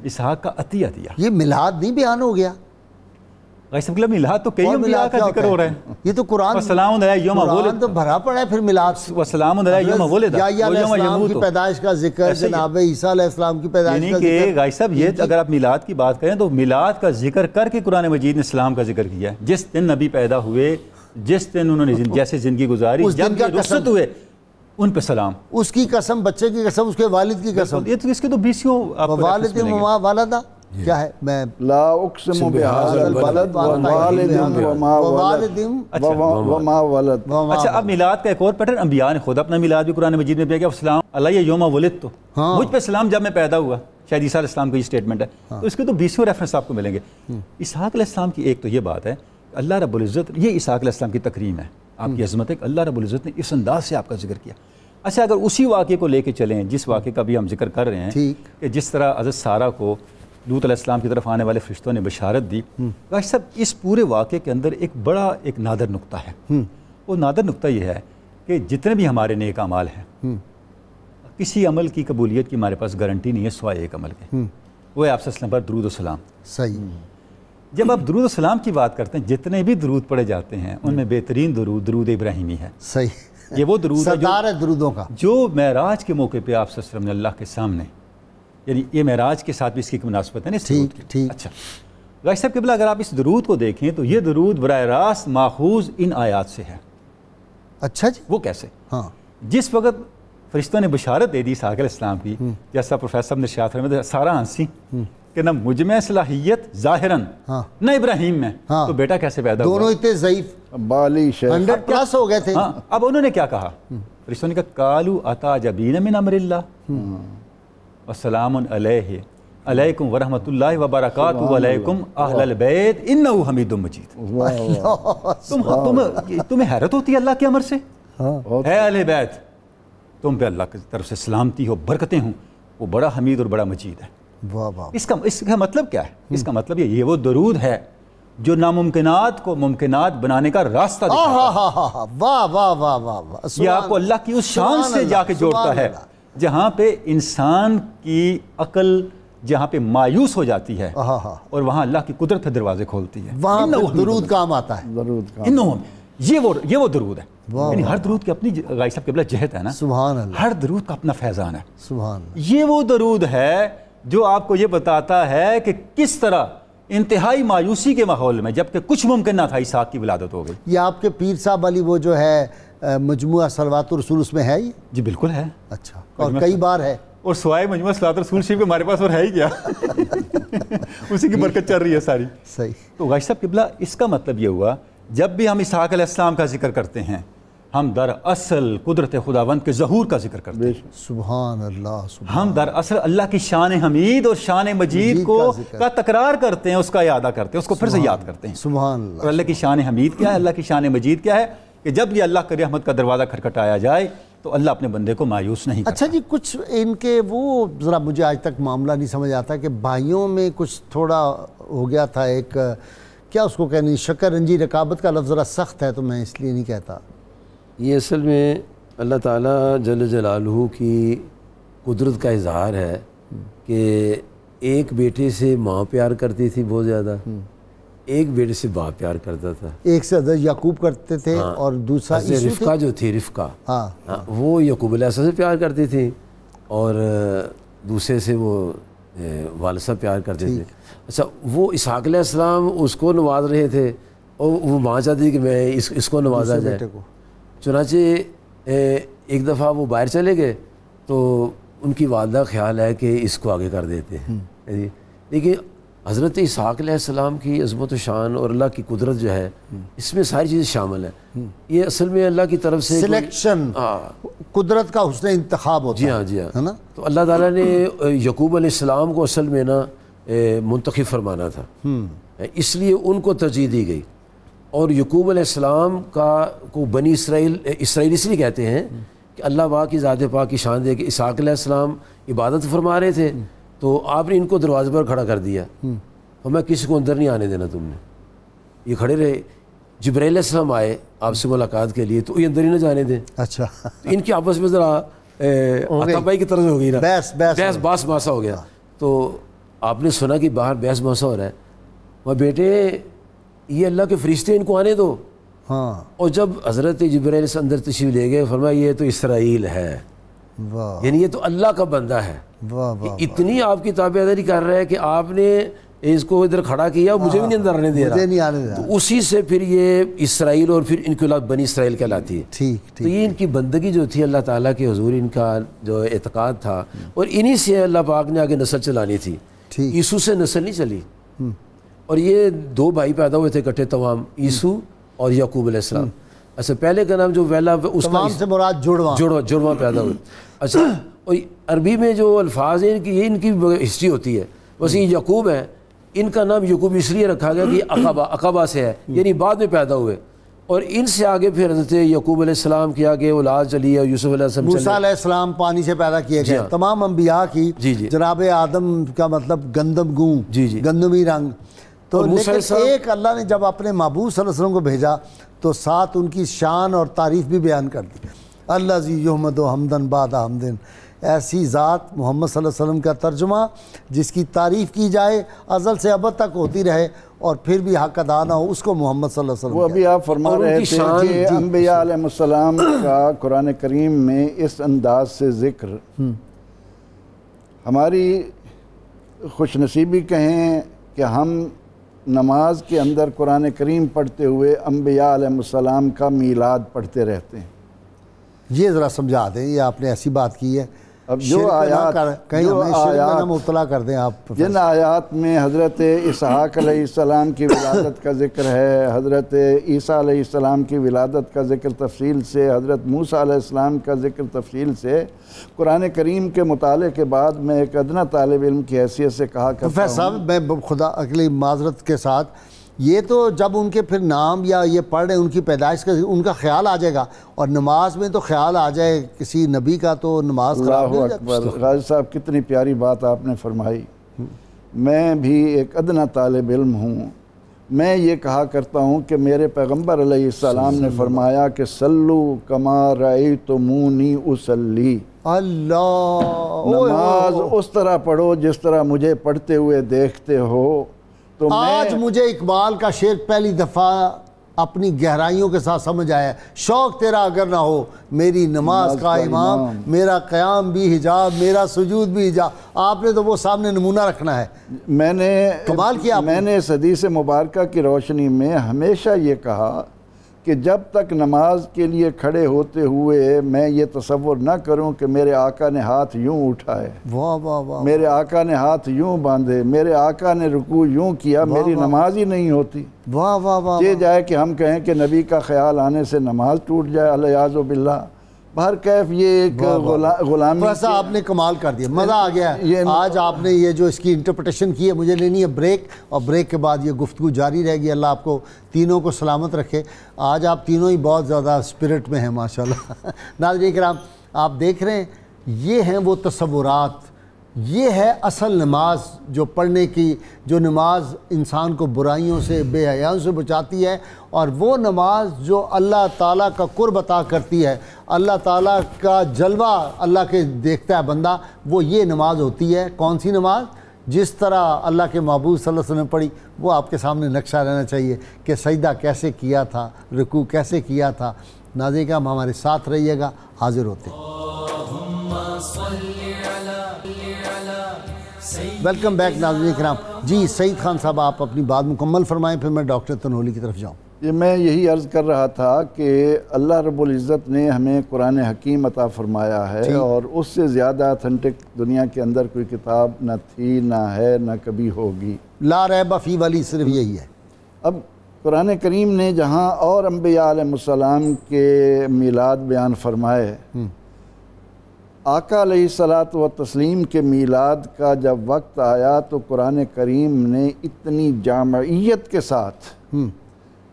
اسحاق کا عطیہ دیا۔ یہ میلاد نہیں بیان ہو گیا؟ غازی صاحب میلاد تو کئی انبیاء کا ذکر ہو رہا ہے، یہ تو قرآن وَسَلَامٌ عَلَىٰ یَوْمَ وُلِدَ تو بھرا پڑا ہے پھر میلاد، وَسَلَامٌ عَلَىٰ یَوْمَ وُلِدَ یا علیہ السلام کی پیدائش کا ذکر، جناب عیسیٰ علیہ السلام کی پیدائش کا ذکر۔ یعنی کہ غازی صاحب یہ اگر آپ میلاد کی بات کریں تو میلاد کا ذکر کر کے قرآن مجید نے اسلام کا ذکر کیا ہے۔ جس دن نبی پیدا ہوئے، جس دن انہوں نے جیسے زندگی گزاری، جب یہ رخصت ہوئے، ان پہ سلام۔ اس کی قسم، بچے کی قسم، اس کے والد کی قسم، یہ تو اس کے تو 20 والد وما والدہ کیا ہے؟ میں لا اقسم بهذا البلد ووالد وما ولد۔ اچھا اب میلاد کا ایک اور پیٹرن، انبیاء نے خود اپنا میلاد بھی قرآن مجید میں دیا کہ السلام علیہ یوم ولدت، مجھ پہ سلام جب میں پیدا ہوا، شاید عیسیٰ علیہ السلام کا یہ سٹیٹمنٹ ہے، تو اس کے تو 20 ریفرنس آپ کو ملیں گے۔ اسحاق علیہ السلام کی ایک تو یہ بات ہے، اللہ رب العزت، یہ اسحاق علیہ السلام کی تکریم ہے، آپ کی عظمت ہے کہ اللہ رب العزت نے اس انداز سے آپ کا ذکر کیا۔ اچھا اگر اسی واقعے کو لے کے چلیں، جس واقعے کا بھی ہم ذکر کر رہے ہیں کہ جس طرح حضرت سارہ کو لوط علیہ السلام کی طرف آنے والے فرشتوں نے بشارت دی، غازی صاحب اس پورے واقعے کے اندر ایک بڑا ایک نادر نقطہ ہے۔ وہ نادر نقطہ یہ ہے کہ جتنے بھی ہمارے نیک اعمال ہیں، کسی عمل کی قبولیت کی ہمارے پاس گارنٹی نہیں ہے سوائے ایک عمل کے، وہ ہے آپ صلی اللہ علیہ وسلم پر درود و سلام. صحیح. جب آپ درود و سلام کی بات کرتے ہیں جتنے بھی درود پڑھے جاتے ہیں ان میں بہترین درود درود ابراہیمی ہے. صحیح. یہ وہ درود سردار ہے درودوں کا جو معراج کے موقع پہ آپ صلی اللہ علیہ وسلم نے اللہ کے سامنے، یعنی یہ معراج کے ساتھ بھی اس کی مناسبت ہے نا. ٹھیک. اچھا غازی صاحب قبلہ اگر آپ اس درود کو دیکھیں تو یہ درود براہ راست ماخوذ ان آیات سے ہے. اچھا جی. وہ کیسے؟ ہاں. جس وقت فرشتوں نے بشارت دے دی اسحاق علیہ السلام کی، جیسا پروفیسر صاحب نے ارشاد فرمایا سارا ہنسی کہ نہ مجھ میں صلاحیت ظاہراً نہ ابراہیم میں، تو بیٹا کیسے پیدا ہوا؟ دونوں اتنے ضعیف، بالیش 100+ ہو گئے تھے. اب انہوں نے کیا کہا؟ فرشتوں نے کہا قالوا اتعجبین من امر اللہ وسلام علیہ علیکم ورحمۃ اللہ وبرکاتہ وعلیکم اہل البیت انہ حمید مجید. تمہیں حیرت ہوتی ہے اللہ کے امر سے؟ اے اہل بیت تم پہ اللہ کی طرف سے سلامتی ہو، برکتیں ہوں، وہ بڑا حمید اور بڑا مجید ہے. اس کا مطلب کیا ہے؟ اس کا مطلب یہ وہ درود ہے جو ناممکنات کو ممکنات بنانے کا راستہ دکھاتا ہے. واہ واہ واہ واہ. یہ آپ کو اللہ کی اس شان سے جا کے جوڑتا ہے جہاں پہ انسان کی عقل جہاں پہ مایوس ہو جاتی ہے اور وہاں اللہ کی قدرت پہ دروازے کھولتی ہے. وہاں درود کام آتا ہے. یہ وہ درود ہے. یعنی ہر درود کی اپنی غازی صاحب قبلہ جہت ہے نا. سبحان اللہ. ہر درود کا اپنا فیضان ہے. سبحان اللہ. یہ وہ درود ہے جو آپ کو یہ بتاتا ہے کہ کس طرح انتہائی مایوسی کے ماحول میں جبکہ کچھ ممکن نہ تھا اسحاق کی ولادت ہو گئی. یہ آپ کے پیر صاحب والی وہ جو ہے مجموعہ صلوات الرسول اس میں ہے یہ؟ جی بالکل ہے. اچھا. اور کئی بار ہے. اور سوائے مجموعہ صلوات الرسول شریف ہمارے پاس اور ہے ہی کیا؟ اسی کی برکت چل رہی ہے ساری. صحیح. تو غازی صاحب قبلہ اس کا مطلب یہ ہوا جب بھی ہم اسحاق علیہ السلام کا ذکر کرتے ہیں ہم در اصل قدرت خداوند کے ظہور کا ذکر کرتے ہیں. سبحان اللہ. ہم در اصل اللہ کی شان حمید اور شان مجید کا تکرار کرتے ہیں، اس کا اعادہ کرتے ہیں، اس کو پھر سے یاد کرتے ہیں. سبحان اللہ. اور اللہ کی شان حمید کیا ہے؟ اللہ کی شان مجید کیا ہے کہ جب یہ اللہ کی رحمت کا دروازہ کھٹکھٹایا جائے تو اللہ اپنے بندے کو مایوس نہیں کرتا. اچھا جی، کچھ ان کے وہ ذرا مجھے آج تک معاملہ نہیں سمجھ آتا کہ بھائیوں میں کچھ تھوڑا ہو گیا تھا ایک کیا اس کو کہنی شکر رنجی رقابت کا لفظ ذرا سخت ہے تو میں اس لیے نہیں کہتا. یہ اصل میں اللہ تعالیٰ جل جلالہ کی قدرت کا اظہار ہے کہ ایک بیٹے سے ماں پیار کرتی تھی بہت زیادہ، ایک بیٹے سے باپ پیار کرتا تھا. ایک سے حضرت یعقوب کرتے تھے اور دوسرا رفقہ جو تھی رفقہ وہ یعقوب علیہ السلام سے پیار کرتی تھی اور دوسرے سے وہ والد صاحب پیار کرتے تھے. اچھا وہ اسحاق علیہ السلام اس کو نواز رہے تھے اور وہ ماں چاہتی کہ میں اس کو نوازا جائے. چنانچہ ایک دفعہ وہ باہر چلے گئے تو ان کی والدہ خیال ہے کہ اس کو آگے کر دیتے ہیں. لیکن حضرت اسحاق علیہ السلام کی عظمت و شان اور اللہ کی قدرت جو ہے اس میں ساری چیزیں شامل ہیں. یہ اصل میں اللہ کی طرف سے سلیکشن، قدرت کا حسن انتخاب ہوتا ہے. جی ہاں. تو اللہ تعالیٰ نے یعقوب علیہ السلام کو اصل میں نا منتخب فرمانا تھا، اس لیے ان کو ترجیح دی گئی. اور یعقوب علیہ السلام کو بنی اسرائیل اس لیے کہتے ہیں کہ اللہ پاک کی ذات پاک کی شان دے کہ اسحاق علیہ السلام عبادت فرما رہے تھے تو آپ نے ان کو دروازے پر کھڑا کر دیا اور میں کسی کو اندر نہیں آنے دینا، تم نے یہ کھڑے رہے. جبرائیل علیہ السلام آئے آپ سے ملاقات کے لیے تو یہ اندر ہی نہ جانے دیں. اچھا. ان کی آپس میں ذرا عطا کی طرف ہو گئی نا، بحث باس ماسا ہو گیا. تو آپ نے سنا کہ باہر بحث ماسا ہو رہا ہے. وہ بیٹے یہ اللہ کے فرشتے ان کو آنے دو. اور جب حضرت جبرائیل سے اندر تشریف لے گئے فرمایا یہ تو اسرائیل ہے، یعنی یہ تو اللہ کا بندہ ہے. اتنی آپ کی تابعداری کر رہا ہے کہ آپ نے اس کو ادھر کھڑا کیا مجھے بھی نہیں اندر آنے دے رہا. تو اسی سے پھر یہ اسرائیل اور پھر ان کی اولاد بنی اسرائیل کہلاتی ہے. تو یہ ان کی بندگی جو تھی اللہ تعالیٰ کے حضور ان کا جو اعتقاد تھا اور انہی سے اللہ پاک نے آگے نسل چلانی تھی. عیسو سے نسل نہیں چلی. اور یہ دو بھائی پیدا ہوئے تھے کٹھے توام، عیسو اور یعقوب علیہ السلام. اچھا پہلے کا نام جو ویلا اس کا سے مراد جڑواں پیدا ہوئے. اچھا اور عربی میں جو الفاظ ہیں یہ ان کی ہسٹری ہوتی ہے. بس یہ یعقوب ہے، ان کا نام یعقوب اس لیے رکھا گیا کہ یہ عقبہ سے ہے، یعنی بعد میں پیدا ہوئے. اور ان سے آگے پھر حضرت یعقوب علیہ السلام کی آگے اولاد چلی ہے، یوسف علیہ السلام، موسیٰ علیہ السلام پانی سے پیدا کیے گئے. تمام انبیاء کی جناب آدم کا مطلب گندم گوں، گندمی رنگ. تو لیکن ایک اللہ نے جب اپنے محبوب صلی اللہ علیہ وسلم کو بھیجا تو ساتھ ان کی شان اور تعریف بھی بیان کر دی. اللہ زی یحمد و حمدن بعد حمدن، ایسی ذات محمد صلی اللہ علیہ وسلم کا ترجمہ جس کی تعریف کی جائے ازل سے ابد تک ہوتی رہے اور پھر بھی حق ادا نہ ہو، اس کو محمد صلی اللہ علیہ وسلم وہ ابھی آپ فرما رہے تھے کہ انبیاء علیہ السلام کا قرآن کریم میں اس انداز سے ذکر ہماری خوش نصیبی کہیں کہ ہم نماز کے اندر قرآن کریم پڑھتے ہوئے انبیاء علیہ السلام کا میلاد پڑھتے رہتے ہیں۔ یہ ذرا سمجھا دیں، یہ آپ نے ایسی بات کی ہے، اب جو آیات کہیں ہمیں شرک میں نہ مبتلا کر دیں آپ۔ جن آیات میں حضرت اسحاق علیہ السلام کی ولادت کا ذکر ہے، حضرت عیسیٰ علیہ السلام کی ولادت کا ذکر تفصیل سے، حضرت موسیٰ علیہ السلام کا ذکر تفصیل سے، قرآن کریم کے مطالعے کے بعد میں ایک ادنا طالب علم کی حیثیت سے کہا کرتا ہوں۔ پروفیسر صاحب میں خدا اگلی معذرت کے ساتھ، یہ تو جب ان کے پھر نام یا یہ پڑھ رہے ہیں ان کی پیدائش کا ان کا خیال آ جائے گا، اور نماز میں تو خیال آ جائے کسی نبی کا تو نماز خراب نہیں ہو جاتی۔ اللہ اکبر، غازی صاحب کتنی پیاری بات آپ نے فرمائی۔ میں بھی ایک ادنا طالب علم ہوں، میں یہ کہا کرتا ہوں کہ میرے پیغمبر علیہ السلام نے فرمایا کہ صلو کما رأیتمونی اصلی، اللہ نماز اس طرح پڑھو جس طرح مجھے پڑھتے ہوئے دیکھتے ہو۔ تو آج مجھے اقبال کا شعر پہلی دفعہ اپنی گہرائیوں کے ساتھ سمجھ آیا، شوق تیرا اگر نہ ہو میری نماز کا امام، میرا قیام بھی حجاب، میرا سجود بھی حجاب۔ آپ نے تو وہ سامنے نمونہ رکھنا ہے۔ میں نے کمال کیا میں نے اس حدیث مبارکہ کی روشنی میں ہمیشہ یہ کہا کہ جب تک نماز کے لیے کھڑے ہوتے ہوئے میں یہ تصور نہ کروں کہ میرے آقا نے ہاتھ یوں اٹھائے، واہ واہ واہ، میرے آقا نے ہاتھ یوں باندھے، میرے آقا نے رکوع یوں کیا، میری نماز ہی نہیں ہوتی۔ واہ واہ واہ، یہ جائے کہ ہم کہیں کہ نبی کا خیال آنے سے نماز ٹوٹ جائے، الیاذ باللہ۔ بہر کیف یہ ایک غلامی، ویسا آپ نے کمال کر دیا، مزہ آ گیا ہے۔ آج آپ نے یہ جو اس کی انٹرپریٹیشن کی ہے، مجھے لینی ہے بریک، اور بریک کے بعد یہ گفتگو جاری رہے گی۔ اللہ آپ کو تینوں کو سلامت رکھے۔ آج آپ تینوں ہی بہت زیادہ اسپرٹ میں ہیں ماشاءاللہ۔ ناظرین کرام، آپ دیکھ رہے ہیں یہ ہیں وہ تصورات، یہ ہے اصل نماز جو پڑھنے کی، جو نماز انسان کو برائیوں سے، بے حیاؤں سے بچاتی ہے، اور وہ نماز جو اللہ تعالیٰ کا قرب عطا کرتی ہے، اللہ تعالیٰ کا جلوہ اللہ کے دیکھتا ہے بندہ، وہ یہ نماز ہوتی ہے۔ کون سی نماز؟ جس طرح اللہ کے محبوب صلی اللہ علیہ وسلم نے پڑھی، وہ آپ کے سامنے نقشہ رہنا چاہیے کہ سجدہ کیسے کیا تھا، رکوع کیسے کیا تھا۔ ناظرین کرام، ہمارے ساتھ رہیے گا، حاضر ہوتے ہیں۔ ویلکم بیک ناظرین کرام۔ جی سعید خان صاحب، آپ اپنی بات مکمل فرمائیں، پھر میں ڈاکٹر تنولی کی طرف جاؤں۔ میں یہی عرض کر رہا تھا کہ اللہ رب العزت نے ہمیں قرآن حکیم عطا فرمایا ہے، اور اس سے زیادہ اتھینٹک دنیا کے اندر کوئی کتاب نہ تھی، نہ ہے، نہ کبھی ہوگی۔ لا ریب فی والی صرف یہی ہے۔ اب قرآن کریم نے جہاں اور انبیاء علیہ السلام کے میلاد بیان فرمائے، آقا علیہ الصلاۃ والتسلیم کے میلاد کا جب وقت آیا تو قرآن کریم نے اتنی جامعیت کے ساتھ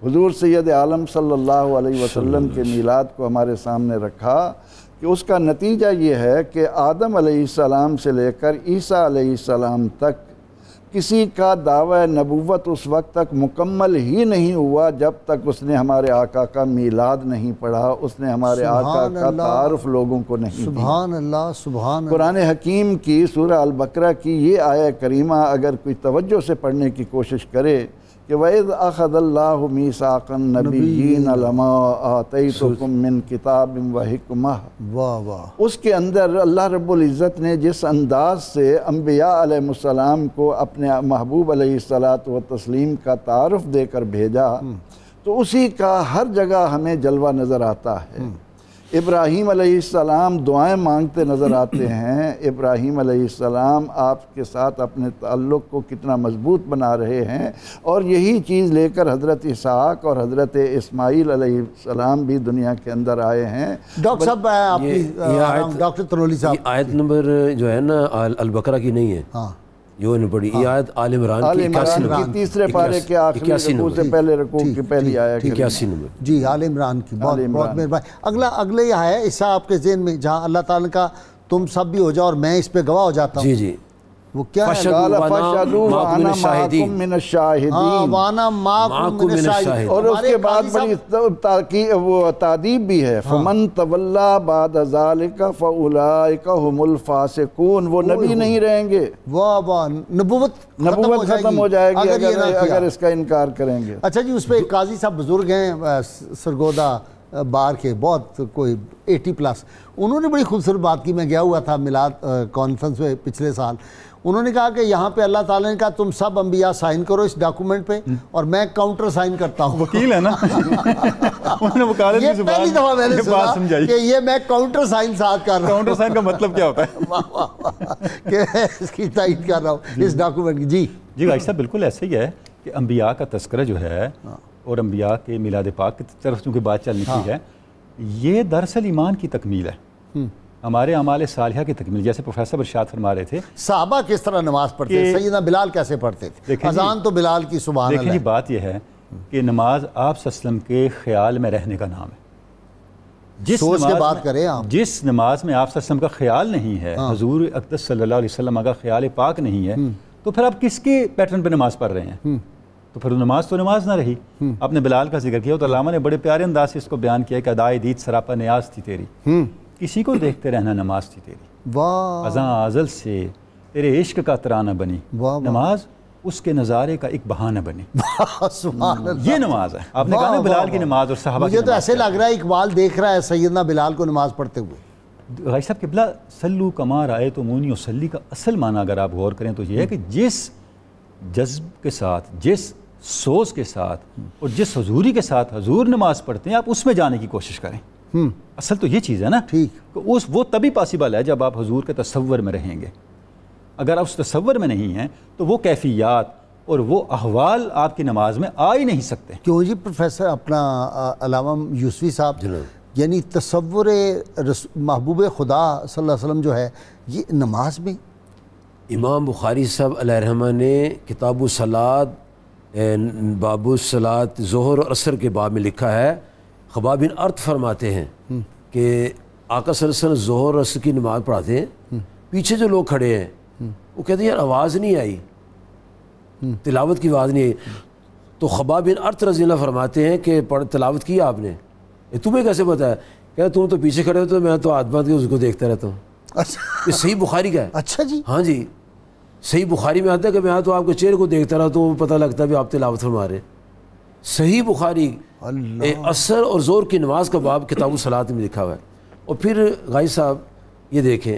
حضور سید عالم صلی اللہ علیہ وسلم کے میلاد کو ہمارے سامنے رکھا کہ اس کا نتیجہ یہ ہے کہ آدم علیہ السلام سے لے کر عیسیٰ علیہ السلام تک کسی کا دعویٰ نبوت اس وقت تک مکمل ہی نہیں ہوا جب تک اس نے ہمارے آقا کا میلاد نہیں پڑھا، اس نے ہمارے آقا کا تعارف لوگوں کو نہیں دیا۔ سبحان اللہ، سبحان اللہ۔ قرآن حکیم کی سورہ البقرہ کی یہ آیہ کریمہ اگر کوئی توجہ سے پڑھنے کی کوشش کرے کہ وَإِذْ أَخَذَ اللَّهُ مِيثَاقَ النَّبِيِّينَ لَمَا آتَيْتُكُم مِّن كِتَابٍ وَحِكْمَةٍ، واہ واہ، اس کے اندر اللہ رب العزت نے جس انداز سے انبیاء علیہ السلام کو اپنے محبوب علیہ الصلاۃ والتسلیم کا تعارف دے کر بھیجا، تو اسی کا ہر جگہ ہمیں جلوہ نظر آتا ہے۔ ابراہیم علیہ السلام دعائیں مانگتے نظر آتے ہیں، ابراہیم علیہ السلام آپ کے ساتھ اپنے تعلق کو کتنا مضبوط بنا رہے ہیں، اور یہی چیز لے کر حضرت اسحاق اور حضرت اسماعیل علیہ السلام بھی دنیا کے اندر آئے ہیں۔ ڈاکٹر صاحب آپ کی ڈاکٹر تنولی صاحب، یہ آیت نمبر جو ہے نا البقرہ کی نہیں ہے، ہاں جو نے پڑھی یہ آیت آل عمران کی 81 نمبر، تیسرے پارے کے آخری رکوع سے پہلے رکوع کی پہلی آیت 81 نمبر۔ جی آل عمران کی، بہت بہت مہربانی۔ اگلے یہ ہے اس سے آپ کے ذہن میں جہاں اللہ تعالیٰ کا تم سب بھی ہو جاؤ اور میں اس پہ گواہ ہو جاتا ہوں۔ جی جی، وہ کیا ہے؟ قال فاشهدوا وانا معكم من الشاهدين، وانا معكم من الشاهدين. اور اس کے بعد بڑی وہ تعدیب بھی ہے، فمن تولى بعد ذلك فاولئك هم الفاسقون، وہ نبی نہیں رہیں گے. واہ واہ، نبوت ختم ہو جائے گی اگر اس کا انکار کریں گے. اچھا جی، اس پہ ایک قاضی صاحب بزرگ ہیں سرگودا بار کے، بہت کوئی 80+، انہوں نے بڑی خوبصورت بات کی. میں گیا ہوا تھا میلاد کانفرنس میں پچھلے سال. انہوں نے کہا کہ یہاں پہ اللہ تعالیٰ نے کہا تم سب انبیاء سائن کرو اس ڈاکومنٹ پہ، اور میں کاؤنٹر سائن کرتا ہوں. وکیل ہے نا. یہ پہلی دفعہ میں نے سنا کہ یہ میں کاؤنٹر سائن ساتھ کر رہا ہوں. کاؤنٹر سائن کا مطلب کیا ہوتا ہے؟ کہ اس کی تائید کر رہا ہوں اس ڈاکومنٹ کی. جی بھائی صاحب بالکل ایسا ہی ہے کہ انبیاء کا تذکرہ جو ہے اور انبیاء کے میلاد پاک کی طرف چونکہ بات چل نکلی ہے، یہ دراصل ایمان کی تکمیل ہے، ہمارے اعمال صالحہ کی تکمیل. جیسے پروفیسر ارشاد فرما رہے تھے صحابہ کس طرح نماز پڑھتے تھے، سیدنا بلال کیسے پڑھتے تھے، اذان تو بلال کی سبحان اللہ. دیکھیں جی بات یہ ہے کہ نماز آپ صلی اللہ علیہ وسلم کے خیال میں رہنے کا نام ہے. سوچ کے بات کریں آپ. جس نماز میں آپ صلی اللہ علیہ وسلم کا خیال نہیں ہے، حضور اقدس صلی اللہ علیہ وسلم کا خیال پاک نہیں ہے، تو پھر آپ کس کے پیٹرن پہ نماز پڑھ رہے ہیں؟ تو پھر نماز تو نماز نہ رہی. آپ نے بلال کا ذکر کیا تو علامہ نے بڑے پیارے انداز سے اس کو بیان کیا کہ ادائے دید سراپا نیاز تھی تیری، کسی کو دیکھتے رہنا نماز تھی تیری، واہ ازاں ازل سے تیرے عشق کا ترانہ بنی، نماز اس کے نظارے کا ایک بہانہ بنی. سبحان اللہ، یہ نماز ہے. آپ نے کہا نا بلال کی نماز اور صحابہ کی نماز. مجھے تو ایسے لگ رہا ہے اقبال دیکھ رہا ہے سیدنا بلال کو نماز پڑھتے ہوئے. بھائی صاحب قبلہ سلو کما رأیتمونی وصلی کا اصل معنی اگر آپ غور کریں تو یہ ہے کہ جس جذب کے ساتھ، جس سوز کے ساتھ اور جس حضوری کے ساتھ حضور نماز پڑھتے ہیں آپ اس میں جانے کی کوشش کریں. اصل تو یہ چیز ہے نا. ٹھیک، وہ تبھی پاسبل ہے جب آپ حضور کے تصور میں رہیں گے. اگر آپ اس تصور میں نہیں ہیں تو وہ کیفیات اور وہ احوال آپ کی نماز میں آ ہی نہیں سکتے. کیوں جی پروفیسر اپنا علامہ یوسفی صاحب، یعنی تصور محبوب خدا صلی اللہ علیہ وسلم جو ہے یہ نماز میں. امام بخاری صاحب علیہ رحمہ نے کتاب الصلاۃ باب الصلاۃ ظہر اور عصر کے باب میں لکھا ہے، خباب بن ارت فرماتے ہیں کہ آقا صلی اللہ علیہ وسلم ظہر اور عصر کی نماز پڑھاتے ہیں، پیچھے جو لوگ کھڑے ہیں وہ کہتے ہیں یار آواز نہیں آئی، تلاوت کی آواز نہیں آئی. تو خباب بن ارت رضی اللہ فرماتے ہیں کہ تلاوت کی آپ نے، تمہیں کیسے پتا ہے؟ کہ تم تو پیچھے کھڑے ہوتے، میں تو ہاتھ باندھ کے اس کو دیکھتا رہتا ہوں. یہ صحیح بخاری کا ہے. اچھا جی. ہاں جی، صحیح بخاری میں آتا ہے کہ میں تو آپ کے چہرے کو دیکھتا رہا تو پتہ لگتا ہے بھی آپ تلاوت فرما رہے. صحیح بخاری عصر اور ظہر کی نماز کا باب کتاب الصلاۃ میں لکھا ہوا ہے. اور پھر غازی صاحب یہ دیکھیں،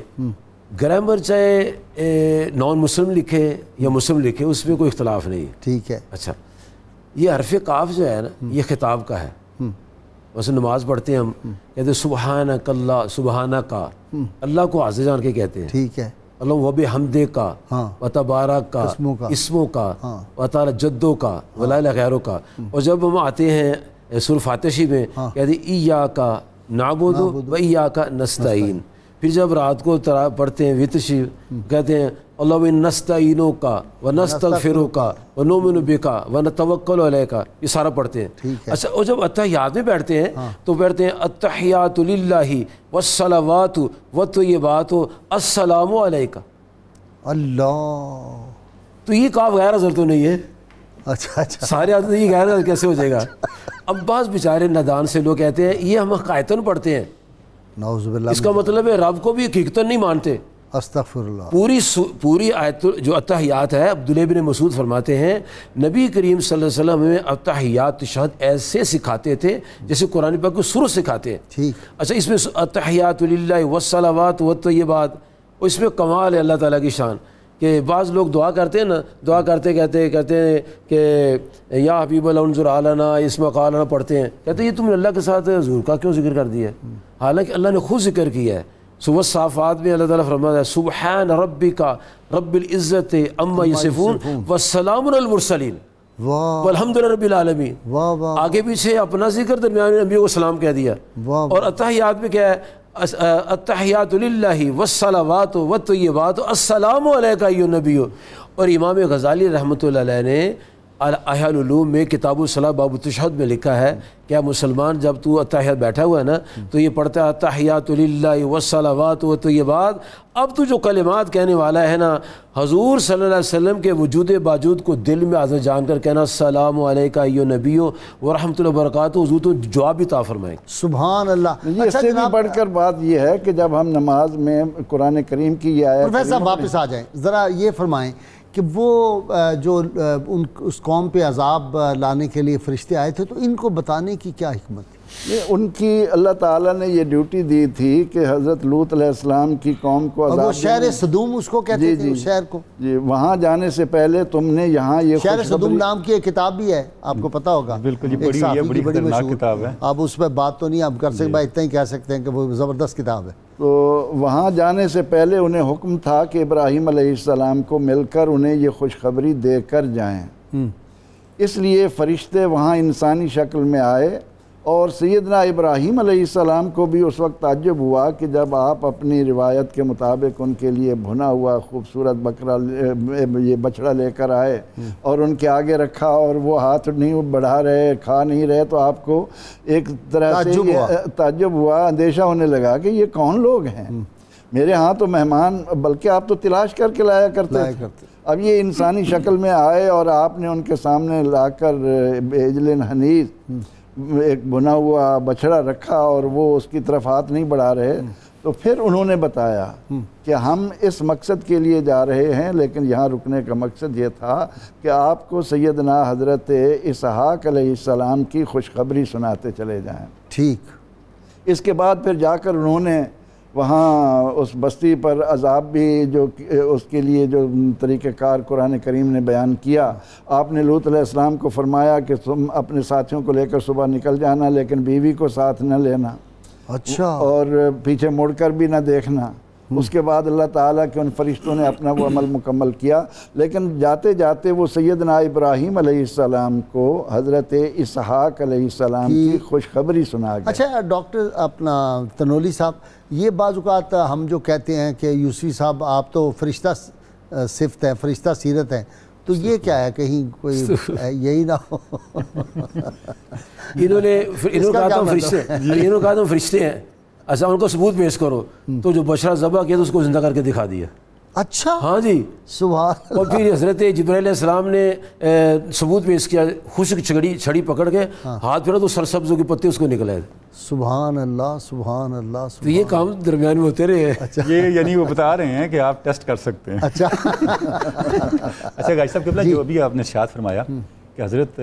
گرامر چاہے نان مسلم لکھے یا مسلم لکھے اس میں کوئی اختلاف نہیں ہے. ٹھیک ہے. اچھا، یہ حرف قاف جو ہے نا یہ خطاب کا ہے. ویسے نماز پڑھتے ہیں ہم کہتے ہیں سبحانک اللہ، سبحانک اللہ کو عز جان کے کہتے ہیں. ٹھیک ہے. اللہ وبحمدہ کا و تبارک کا اسموں کا و تعالی جدوں کا ولا الہ غیروں کا. اور جب ہم آتے ہیں سورہ فاتحہ میں کہتے ہیں ایاک نعبد و ایاک نستعین. پھر جب رات کو پڑھتے ہیں وتر کہتے ہیں اللہ نستعینو کا و نستغفرک و نؤمن بک و نتوکل علیک، یہ سارا پڑھتے ہیں. اچھا، اور جب اتحیات میں بیٹھتے ہیں تو بیٹھتے ہیں التحیات للہ والصلوات والطیبات السلام علیک. اللہ، تو یہ کاف غیر حضر تو نہیں ہے. اچھا اچھا، سارے آدمی یہ غیر حضر کیسے ہو جائے گا؟ اب بعض بیچارے نادان سے لوگ کہتے ہیں یہ ہم قائتن پڑھتے ہیں. نعوذ باللہ، اس کا مطلب ہے رب کو بھی حقیقتاً نہیں مانتے. استغفر اللہ. پوری آیت جو اتحیات ہے، عبداللہ بن مسعود فرماتے ہیں نبی کریم صلی اللہ علیہ وسلم میں اتحیات تشہد ایسے سکھاتے تھے جیسے قرآن پاک کو سورت سکھاتے ہیں. ٹھیک. اچھا، اس میں اتحیات للہ والصلوات والطیبات، اور اس میں کمال ہے اللہ تعالیٰ کی شان کہ بعض لوگ دعا کرتے ہیں نا، دعا کرتے کہتے ہیں کہ یا حبیب اللہ انظر علینا اس مقالنا پڑھتے ہیں، کہتے ہیں یہ تم نے اللہ کے ساتھ حضور کا کیوں ذکر کر دیا ہے؟ حالانکہ اللہ نے خود ذکر کیا ہے. صبح صافات میں اللہ تعالیٰ فرماتا ہے سبحان ربک رب العزت عما یصفون والسلام علی المرسلین والحمد للہ رب العالمین. آگے پیچھے اپنا ذکر، درمیان میں نبیوں کو سلام کہہ دیا. اور اتحیات میں کیا ہے؟ التحیات للہ والصلوات والطیبات السلام علیک ایھا النبی. اور امام غزالی رحمۃ اللہ علیہ نے احیاء العلوم میں کتاب الصلاۃ باب التشہد میں لکھا ہے کہ مسلمان جب تو اتحیات بیٹھا ہوا ہے نا تو یہ پڑھتا ہے التحیات للہ والصلوات والطیبات. اب تو جو کلمات کہنے والا ہے نا حضور صلی اللہ علیہ وسلم کے وجود باوجود کو دل میں عظمت جان کر کہنا السلام علیکہ ایھا النبی ورحمۃ اللہ وبرکاتہ، حضور تو جواب بھی عطا فرمائیں. سبحان اللہ. اس سے بھی بڑھ کر بات یہ ہے کہ جب ہم نماز میں قرآن کریم کی یہ آیت پروفیسر صاحب واپس آ جائیں ذرا، یہ فرمائیں کہ وہ جو اس قوم پہ عذاب لانے کے لیے فرشتے آئے تھے تو ان کو بتانے کی کیا حکمت تھی؟ ان کی اللہ تعالیٰ نے یہ ڈیوٹی دی تھی کہ حضرت لوط علیہ السلام کی قوم کو عذاب، وہ شہر صدوم اس کو کہتے تھے، اس شہر کو جی وہاں جانے سے پہلے تم نے یہاں یہ شہر صدوم نام کی ایک کتاب بھی ہے، آپ کو پتہ ہوگا. بالکل، یہ بڑی خطرناک کتاب ہے. آپ اس پہ بات تو نہیں آپ کر سکتے، بھائی اتنا ہی کہہ سکتے ہیں کہ وہ زبردست کتاب ہے. تو وہاں جانے سے پہلے انہیں حکم تھا کہ ابراہیم علیہ السلام کو مل کر انہیں یہ خوشخبری دے کر جائیں. اس لیے فرشتے وہاں انسانی شکل میں آئے، اور سیدنا ابراہیم علیہ السلام کو بھی اس وقت تعجب ہوا کہ جب آپ اپنی روایت کے مطابق ان کے لیے بھنا ہوا خوبصورت یہ بچڑا لے کر آئے اور ان کے آگے رکھا اور وہ ہاتھ نہیں بڑھا رہے، کھا نہیں رہے، تو آپ کو ایک طرح سے تعجب ہوا، اندیشہ ہونے لگا کہ یہ کون لوگ ہیں، میرے ہاں تو مہمان، بلکہ آپ تو تلاش کر کے لایا کرتے تھے. اب یہ انسانی شکل میں آئے اور آپ نے ان کے سامنے لا کر عجل حنیذ ایک بنا ہوا بچڑا رکھا اور وہ اس کی طرف ہاتھ نہیں بڑھا رہے، تو پھر انہوں نے بتایا کہ ہم اس مقصد کے لیے جا رہے ہیں، لیکن یہاں رکنے کا مقصد یہ تھا کہ آپ کو سیدنا حضرت اسحاق علیہ السلام کی خوشخبری سناتے چلے جائیں. ٹھیک. اس کے بعد پھر جا کر انہوں نے وہاں اس بستی پر عذاب بھی جو اس کے لیے جو طریقہ کار قرآن کریم نے بیان کیا. آپ نے لوط علیہ السلام کو فرمایا کہ تم اپنے ساتھیوں کو لے کر صبح نکل جانا، لیکن بیوی کو ساتھ نہ لینا، اچھا، اور پیچھے مڑ کر بھی نہ دیکھنا. اس کے بعد اللہ تعالیٰ کے ان فرشتوں نے اپنا وہ عمل مکمل کیا، لیکن جاتے جاتے وہ سیدنا ابراہیم علیہ السلام کو حضرت اسحاق علیہ السلام کی خوشخبری سنا گیا. اچھا ڈاکٹر اپنا تنولی صاحب، یہ بعض اوقات ہم جو کہتے ہیں کہ یوسفی صاحب آپ تو فرشتہ صفت ہیں، فرشتہ سیرت ہیں، تو یہ کیا ہے، کہیں کوئی یہی نہ ہو؟ انہوں نے کہا تم فرشتے ہیں، اچھا ان کو ثبوت پیش کرو، تو جو بشرا ذبح کیا تو اس کو زندہ کر کے دکھا دیا. اچھا، ہاں جی، سبحان. اور پھر حضرت جبرائیل علیہ السلام نے ثبوت پیش کیا، خشک چھڑی پکڑ کے ہاتھ پھیرا تو سرسبزوں کے پتے اس کو نکلے. سبحان اللہ، سبحان اللہ. تو یہ کام درمیان میں ہوتے رہے. یہ یعنی وہ بتا رہے ہیں کہ آپ ٹیسٹ کر سکتے ہیں. اچھا اچھا غازی صاحب قبلہ، جو ابھی آپ نے ارشاد فرمایا کہ حضرت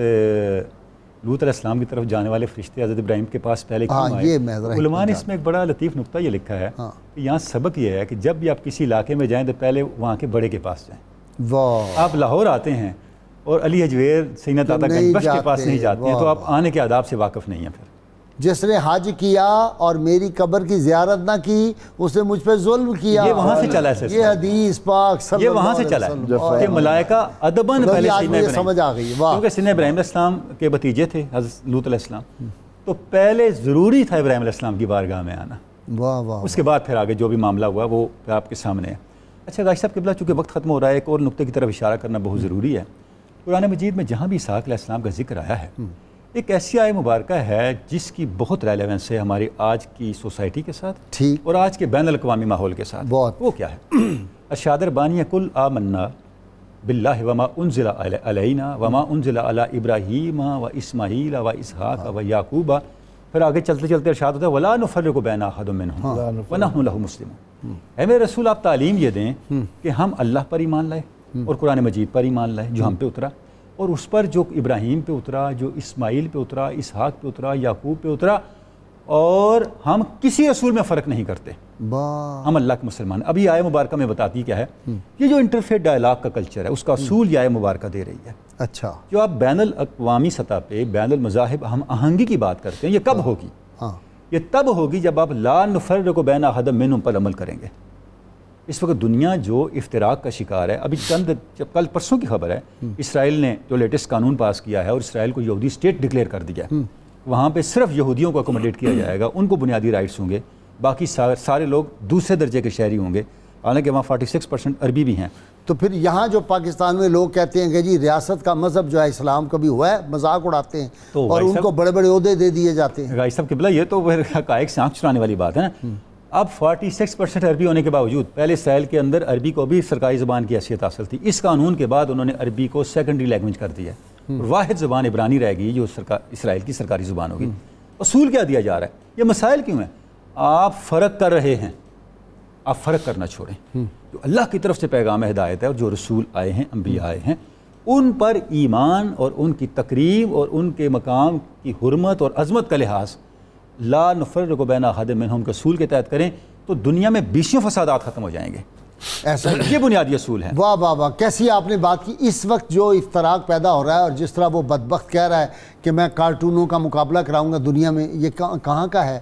لوط علیہ السلام کی طرف جانے والے فرشتے حضرت ابراہیم کے پاس پہلے کیوں آئے؟ علماء نے اس میں ایک بڑا لطیف نقطہ یہ لکھا ہے کہ یہاں سبق یہ ہے کہ جب بھی آپ کسی علاقے میں جائیں تو پہلے وہاں کے بڑے کے پاس جائیں. آپ لاہور آتے ہیں اور علی حجویر سینہ داتا گنج بخش کے پاس نہیں جاتے ہیں تو آپ آنے کے آداب سے واقف نہیں ہیں. پھر جس نے حج کیا اور میری قبر کی زیارت نہ کی اس نے مجھ پہ ظلم کیا. یہ وہاں سے چلا ہے، یہ حدیث پاک صلی یہ وہاں سے چلا ہے کہ ملائکہ ادباً پہلے سینہ سمجھ آ گئی، کیونکہ سینہ ابراہیم علیہ السلام کے بھتیجے تھے حضرت لوط علیہ السلام، تو پہلے ضروری تھا ابراہیم علیہ السلام کی بارگاہ میں آنا. واہ واہ. اس کے بعد پھر آگے جو بھی معاملہ ہوا وہ آپ کے سامنے ہے. اچھا غازی صاحب قبلہ، چونکہ وقت ختم ہو رہا ہے، ایک اور نقطے کی طرف اشارہ کرنا بہت ضروری ہے. قرآن مجید میں جہاں بھی اسحاق علیہ السلام کا ذکر آیا ہے، ایک ایسی آیت مبارکہ ہے جس کی بہت ریلیونس ہے ہماری آج کی سوسائٹی کے ساتھ اور آج کے بین الاقوامی ماحول کے ساتھ. وہ کیا ہے؟ ارشاد ربانی کل آمنا باللہ وما انزل علینا وما انزل علی ابراہیم و اسماعیل و اسحاق و یعقوب. پھر آگے چلتے چلتے ارشاد ہوتا ہے ولا نفرق بین احد منہم ونحن لہ مسلمون. اے میرے رسول آپ تعلیم یہ دیں کہ ہم اللہ پر ایمان لائے اور قرآن مجید پر ایمان لائے جو ہم پہ اترا، اور اس پر جو ابراہیم پہ اترا، جو اسماعیل پہ اترا، اسحاق پہ اترا، یعقوب پہ اترا، اور ہم کسی رسول میں فرق نہیں کرتے، ہم اللہ کے مسلمان. ابھی آیت مبارکہ میں بتاتی کیا ہے؟ یہ جو انٹرفیت ڈائلاگ کا کلچر ہے اس کا اصول یہ آیت مبارکہ دے رہی ہے. اچھا، جو آپ بین الاقوامی سطح پہ بین المذاہب ہم آہنگی کی بات کرتے ہیں، یہ کب ہوگی؟ یہ تب ہوگی جب آپ لا نفرق بین احد منہم پر عمل کریں گے. اس وقت دنیا جو افتراق کا شکار ہے، ابھی جب کل پرسوں کی خبر ہے، اسرائیل نے جو لیٹسٹ قانون پاس کیا ہے اور اسرائیل کو یہودی اسٹیٹ ڈکلیئر کر دیا ہے، وہاں پہ صرف یہودیوں کو اکوموڈیٹ کیا جائے گا، ان کو بنیادی رائٹس ہوں گے، باقی سارے لوگ دوسرے درجے کے شہری ہوں گے. حالانکہ وہاں 46% عربی بھی ہیں. تو پھر یہاں جو پاکستان میں لوگ کہتے ہیں کہ جی ریاست کا مذہب جو ہے اسلام کبھی ہوا ہے، مذاق اڑاتے ہیں اور ان کو بڑے بڑے عہدے دے دیے جاتے ہیں. غازی صاحب قبلہ یہ تو حقائق سے آنکھ چرانے والی بات ہے نا. اب 46% عربی ہونے کے باوجود پہلے اسرائیل کے اندر عربی کو بھی سرکاری زبان کی حیثیت حاصل تھی. اس قانون کے بعد انہوں نے عربی کو سیکنڈری لینگویج کر دیا ہے. واحد زبان عبرانی رہ گئی جو اسرائیل کی سرکاری زبان ہوگی. اصول کیا دیا جا رہا ہے؟ یہ مسائل کیوں ہیں؟ آپ فرق کر رہے ہیں، آپ فرق کرنا چھوڑیں. جو اللہ کی طرف سے پیغام ہدایت ہے اور جو رسول آئے ہیں، انبیاء آئے ہیں، ان پر ایمان اور ان کی تقریب اور ان کے مقام کی حرمت اور عظمت کا لحاظ لا نفرق بین احد منہم کے اصول کے تحت کریں تو دنیا میں بیسیوں فسادات ختم ہو جائیں گے. ایسا یہ بنیادی اصول ہیں. واہ واہ واہ، کیسی آپ نے بات کی. اس وقت جو افتراق پیدا ہو رہا ہے اور جس طرح وہ بدبخت کہہ رہا ہے کہ میں کارٹونوں کا مقابلہ کراؤں گا دنیا میں، یہ کہاں کا ہے؟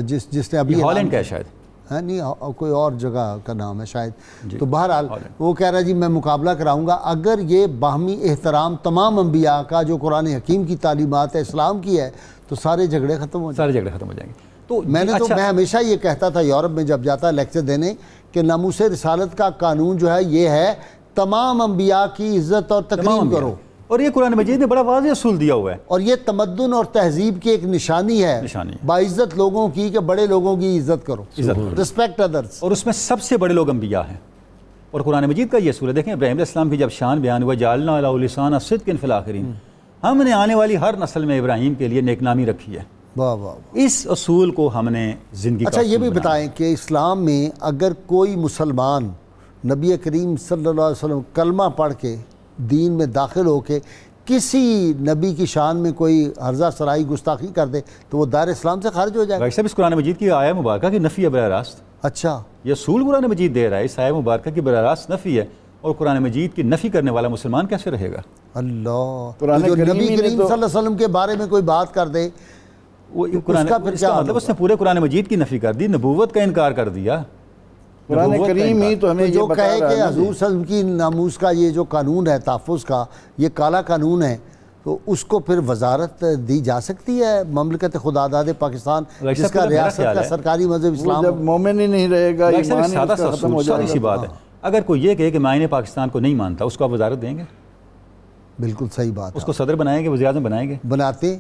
جس نے ابھی ہالینڈ کا ہے شاید، ہے نہیں کوئی اور جگہ کا نام ہے شاید. تو بہرحال وہ کہہ رہا ہے جی میں مقابلہ کراؤں گا. اگر یہ باہمی احترام تمام انبیاء کا جو قرآن حکیم کی تعلیمات ہے، اسلام کی ہے، تو سارے جھگڑے ختم ہو جائیں گے. سارے جھگڑے ختم ہو جائیں گے. تو میں ہمیشہ یہ کہتا تھا یورپ میں جب جاتا لیکچر دینے کہ ناموس رسالت کا قانون جو ہے یہ ہے تمام انبیاء کی عزت اور تکریم کرو. اور یہ قرآن مجید نے بڑا واضح اصول دیا ہوا ہے. اور یہ تمدن اور تہذیب کی ایک نشانی ہے باعزت لوگوں کی کہ بڑے لوگوں کی عزت کرو، رسپیکٹ ادرس. اور اس میں سب سے بڑے لوگ انبیاء ہیں. اور قرآن مجید کا یہ اصول ہے. دیکھیں ابراہیم علیہ السلام کی جب شان بیان ہوا جعلنا علی لسان صدق فی الآخرین، ہم نے آنے والی ہر نسل میں ابراہیم کے لیے نیک نامی رکھی ہے. واہ واہ. اس اصول کو ہم نے زندگی کا اچھا یہ بھی بتائیں کہ اسلام میں اگر کوئی مسلمان نبی کریم صلی اللہ علیہ وسلم کلمہ پڑھ کے دین میں داخل ہو کے کسی نبی کی شان میں کوئی عرضہ سرائی گستاخی کر دے تو وہ دار اسلام سے خارج ہو جائے گا. بھائی صاحب اس قرآن مجید کی آیہ مبارکہ کی نفی ہے براہ راست. اچھا یہ اصول قرآن مجید دے رہا ہے، اس آیہ مبارکہ کی براہ راست نفی ہے. اور قرآن مجید کی نفی کرنے والا مسلمان کیسے رہے گا؟ اللہ. جو نبی کریم صلی اللہ علیہ وسلم کے بارے میں کوئی بات کر دے قرآن کا پھر کیا مطلب؟ اس نے پورے قرآن مجید کی نفی کر دی، نبوت کا انکار کر دیا. قرآن کریم ہی تو ہمیں جو کہے کہ حضور صلی اللہ علیہ وسلم کی ناموس کا یہ جو قانون ہے تحفظ کا، یہ کالا قانون ہے، تو اس کو پھر وزارت دی جا سکتی ہے مملکت خدا داد پاکستان جس کا ریاست کا سرکاری مذہب اسلام. جب مومن ہی نہیں رہے گا ایمان ہی اس کا ختم ہو جائے گا. سی بات ہے. اگر کوئی یہ کہے کہ میں آئین پاکستان کو نہیں مانتا، اس کو آپ وزارت دیں گے؟ بالکل صحیح بات. اس کو صدر بنائیں گے، وزیر اعظم بنائیں گے؟ بناتے.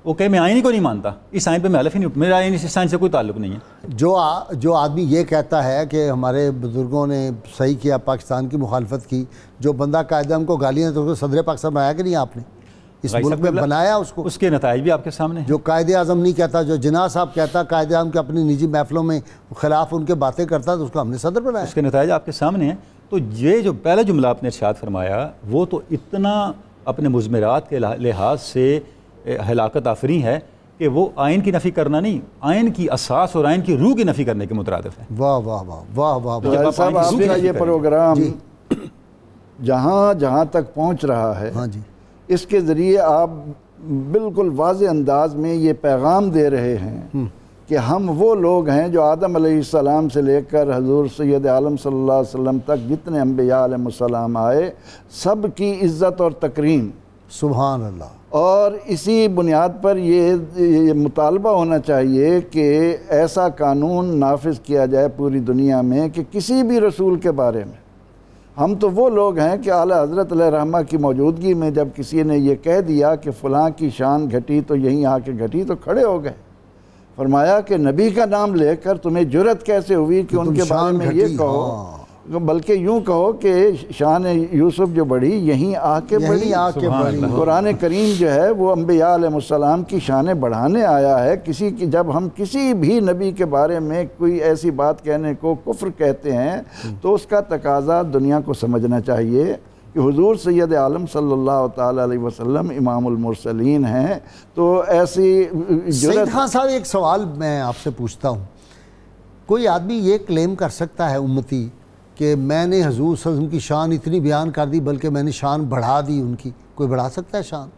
وہ کہے میں آئین کو نہیں مانتا، اس آئین پہ میں حلف ہی نہیں، میرا آئین اس آئین سے کوئی تعلق نہیں ہے. جو آدمی یہ کہتا ہے کہ ہمارے بزرگوں نے صحیح کیا، پاکستان کی مخالفت کی، جو بندہ قائد اعظم کو گالیاں تو صدر پاکستان بنایا کہ نہیں آپ نے؟ اس ملک میں بنایا اس کو. اس کے نتائج بھی آپ کے سامنے ہیں. جو قائد اعظم نہیں کہتا، جو جناح صاحب کہتا قائد اعظم کے اپنی نجی محفلوں میں خلاف ان کے باتیں کرتا، تو اس کو ہم نے صدر بنایا. اس کے نتائج آپ کے سامنے ہیں. تو یہ جو پہلا جملہ آپ نے ارشاد فرمایا وہ تو اتنا اپنے مضمرات کے لحاظ سے ہلاکت آفریں ہے کہ وہ آئین کی نفی کرنا نہیں، آئین کی اساس اور آئین کی روح کی نفی کرنے کے مترادف ہے. واہ واہ واہ واہ واہ. صاحب آپ کا یہ پروگرام جہاں تک پہنچ رہا ہے، ہاں جی، اس کے ذریعے آپ بالکل واضح انداز میں یہ پیغام دے رہے ہیں کہ ہم وہ لوگ ہیں جو آدم علیہ السلام سے لے کر حضور سید عالم صلی اللہ علیہ وسلم تک جتنے انبیاء علیہ السلام آئے سب کی عزت اور تکریم. سبحان اللہ. اور اسی بنیاد پر یہ مطالبہ ہونا چاہیے کہ ایسا قانون نافذ کیا جائے پوری دنیا میں کہ کسی بھی رسول کے بارے میں، ہم تو وہ لوگ ہیں کہ اعلیٰ حضرت علیہ رحمہ کی موجودگی میں جب کسی نے یہ کہہ دیا کہ فلاں کی شان گھٹی تو یہیں آ کے گھٹی تو کھڑے ہو گئے. فرمایا کہ نبی کا نام لے کر تمہیں جرت کیسے ہوئی کہ ان کے بارے میں یہ کہو، بلکہ یوں کہو کہ شان یوسف جو بڑھی یہیں آ کے بڑھی. قرآن کریم جو ہے وہ انبیاء علیہ السلام کی شانیں بڑھانے آیا ہے. جب ہم کسی بھی نبی کے بارے میں کوئی ایسی بات کہنے کو کفر کہتے ہیں تو اس کا تقاضا دنیا کو سمجھنا چاہیے کہ حضور سید عالم صلی اللہ تعالی علیہ وسلم امام المرسلین ہیں. تو ایسی سید خان صاحب ایک سوال میں آپ سے پوچھتا ہوں، کوئی آدمی یہ کلیم کر سکتا ہے امتی کہ میں نے حضور صلی اللہ علیہ وسلم کی شان اتنی بیان کر دی بلکہ میں نے شان بڑھا دی ان کی؟ کوئی بڑھا سکتا ہے شان؟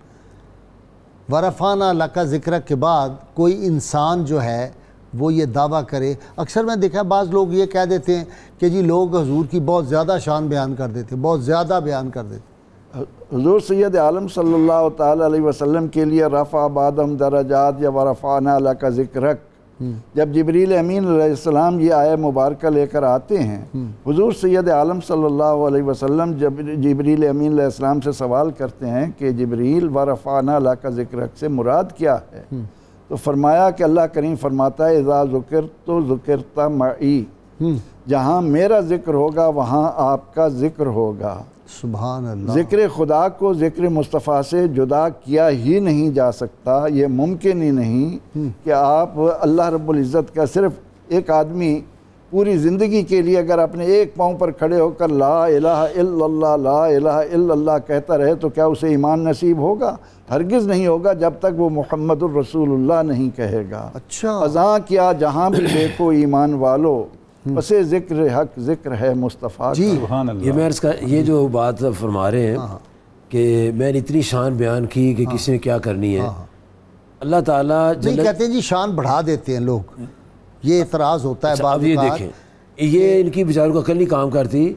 ورفعنا لک ذکرک کے بعد کوئی انسان جو ہے وہ یہ دعویٰ کرے. اکثر میں دیکھا بعض لوگ یہ کہہ دیتے ہیں کہ جی لوگ حضور کی بہت زیادہ شان بیان کر دیتے، بہت زیادہ بیان کر دیتے. حضور سید عالم صلی اللہ تعالی علیہ وسلم کے لیے رفع بعدہم درجات یا ورفعنا لک ذکرک جب جبریل امین علیہ السلام یہ آیہ مبارکہ لے کر آتے ہیں، حضور سید عالم صلی اللہ علیہ وسلم جب جبریل امین علیہ السلام سے سوال کرتے ہیں کہ جبریل ورفعنا لک ذکرک سے مراد کیا ہے، تو فرمایا کہ اللہ کریم فرماتا ہے اذا ذکرت ذکرت معی، جہاں میرا ذکر ہوگا وہاں آپ کا ذکر ہوگا۔ سبحان اللہ۔ ذکر خدا کو ذکر مصطفیٰ سے جدا کیا ہی نہیں جا سکتا، یہ ممکن ہی نہیں کہ آپ اللہ رب العزت کا صرف ایک آدمی پوری زندگی کے لیے اگر اپنے ایک پاؤں پر کھڑے ہو کر لا الہ الا اللہ لا الہ الا اللہ کہتا رہے تو کیا اسے ایمان نصیب ہوگا؟ ہرگز نہیں ہوگا جب تک وہ محمد الرسول اللہ نہیں کہے گا۔ اچھا، اذاں کیا جہاں بھی دیکھو ایمان والو، بس ذکر حق ذکر ہے مصطفیٰ جی سبحان اللہ۔ یہ میں اس کا یہ جو بات فرما رہے ہیں کہ میں نے اتنی شان بیان کی کہ کسی نے کیا کرنی ہے، اللہ تعالیٰ نہیں کہتے ہیں جی شان بڑھا دیتے ہیں لوگ، یہ اعتراض ہوتا ہے اب بعض یہ اوقات۔ دیکھیں یہ ان کی بیچاروں کو عقل نہیں کام کرتی۔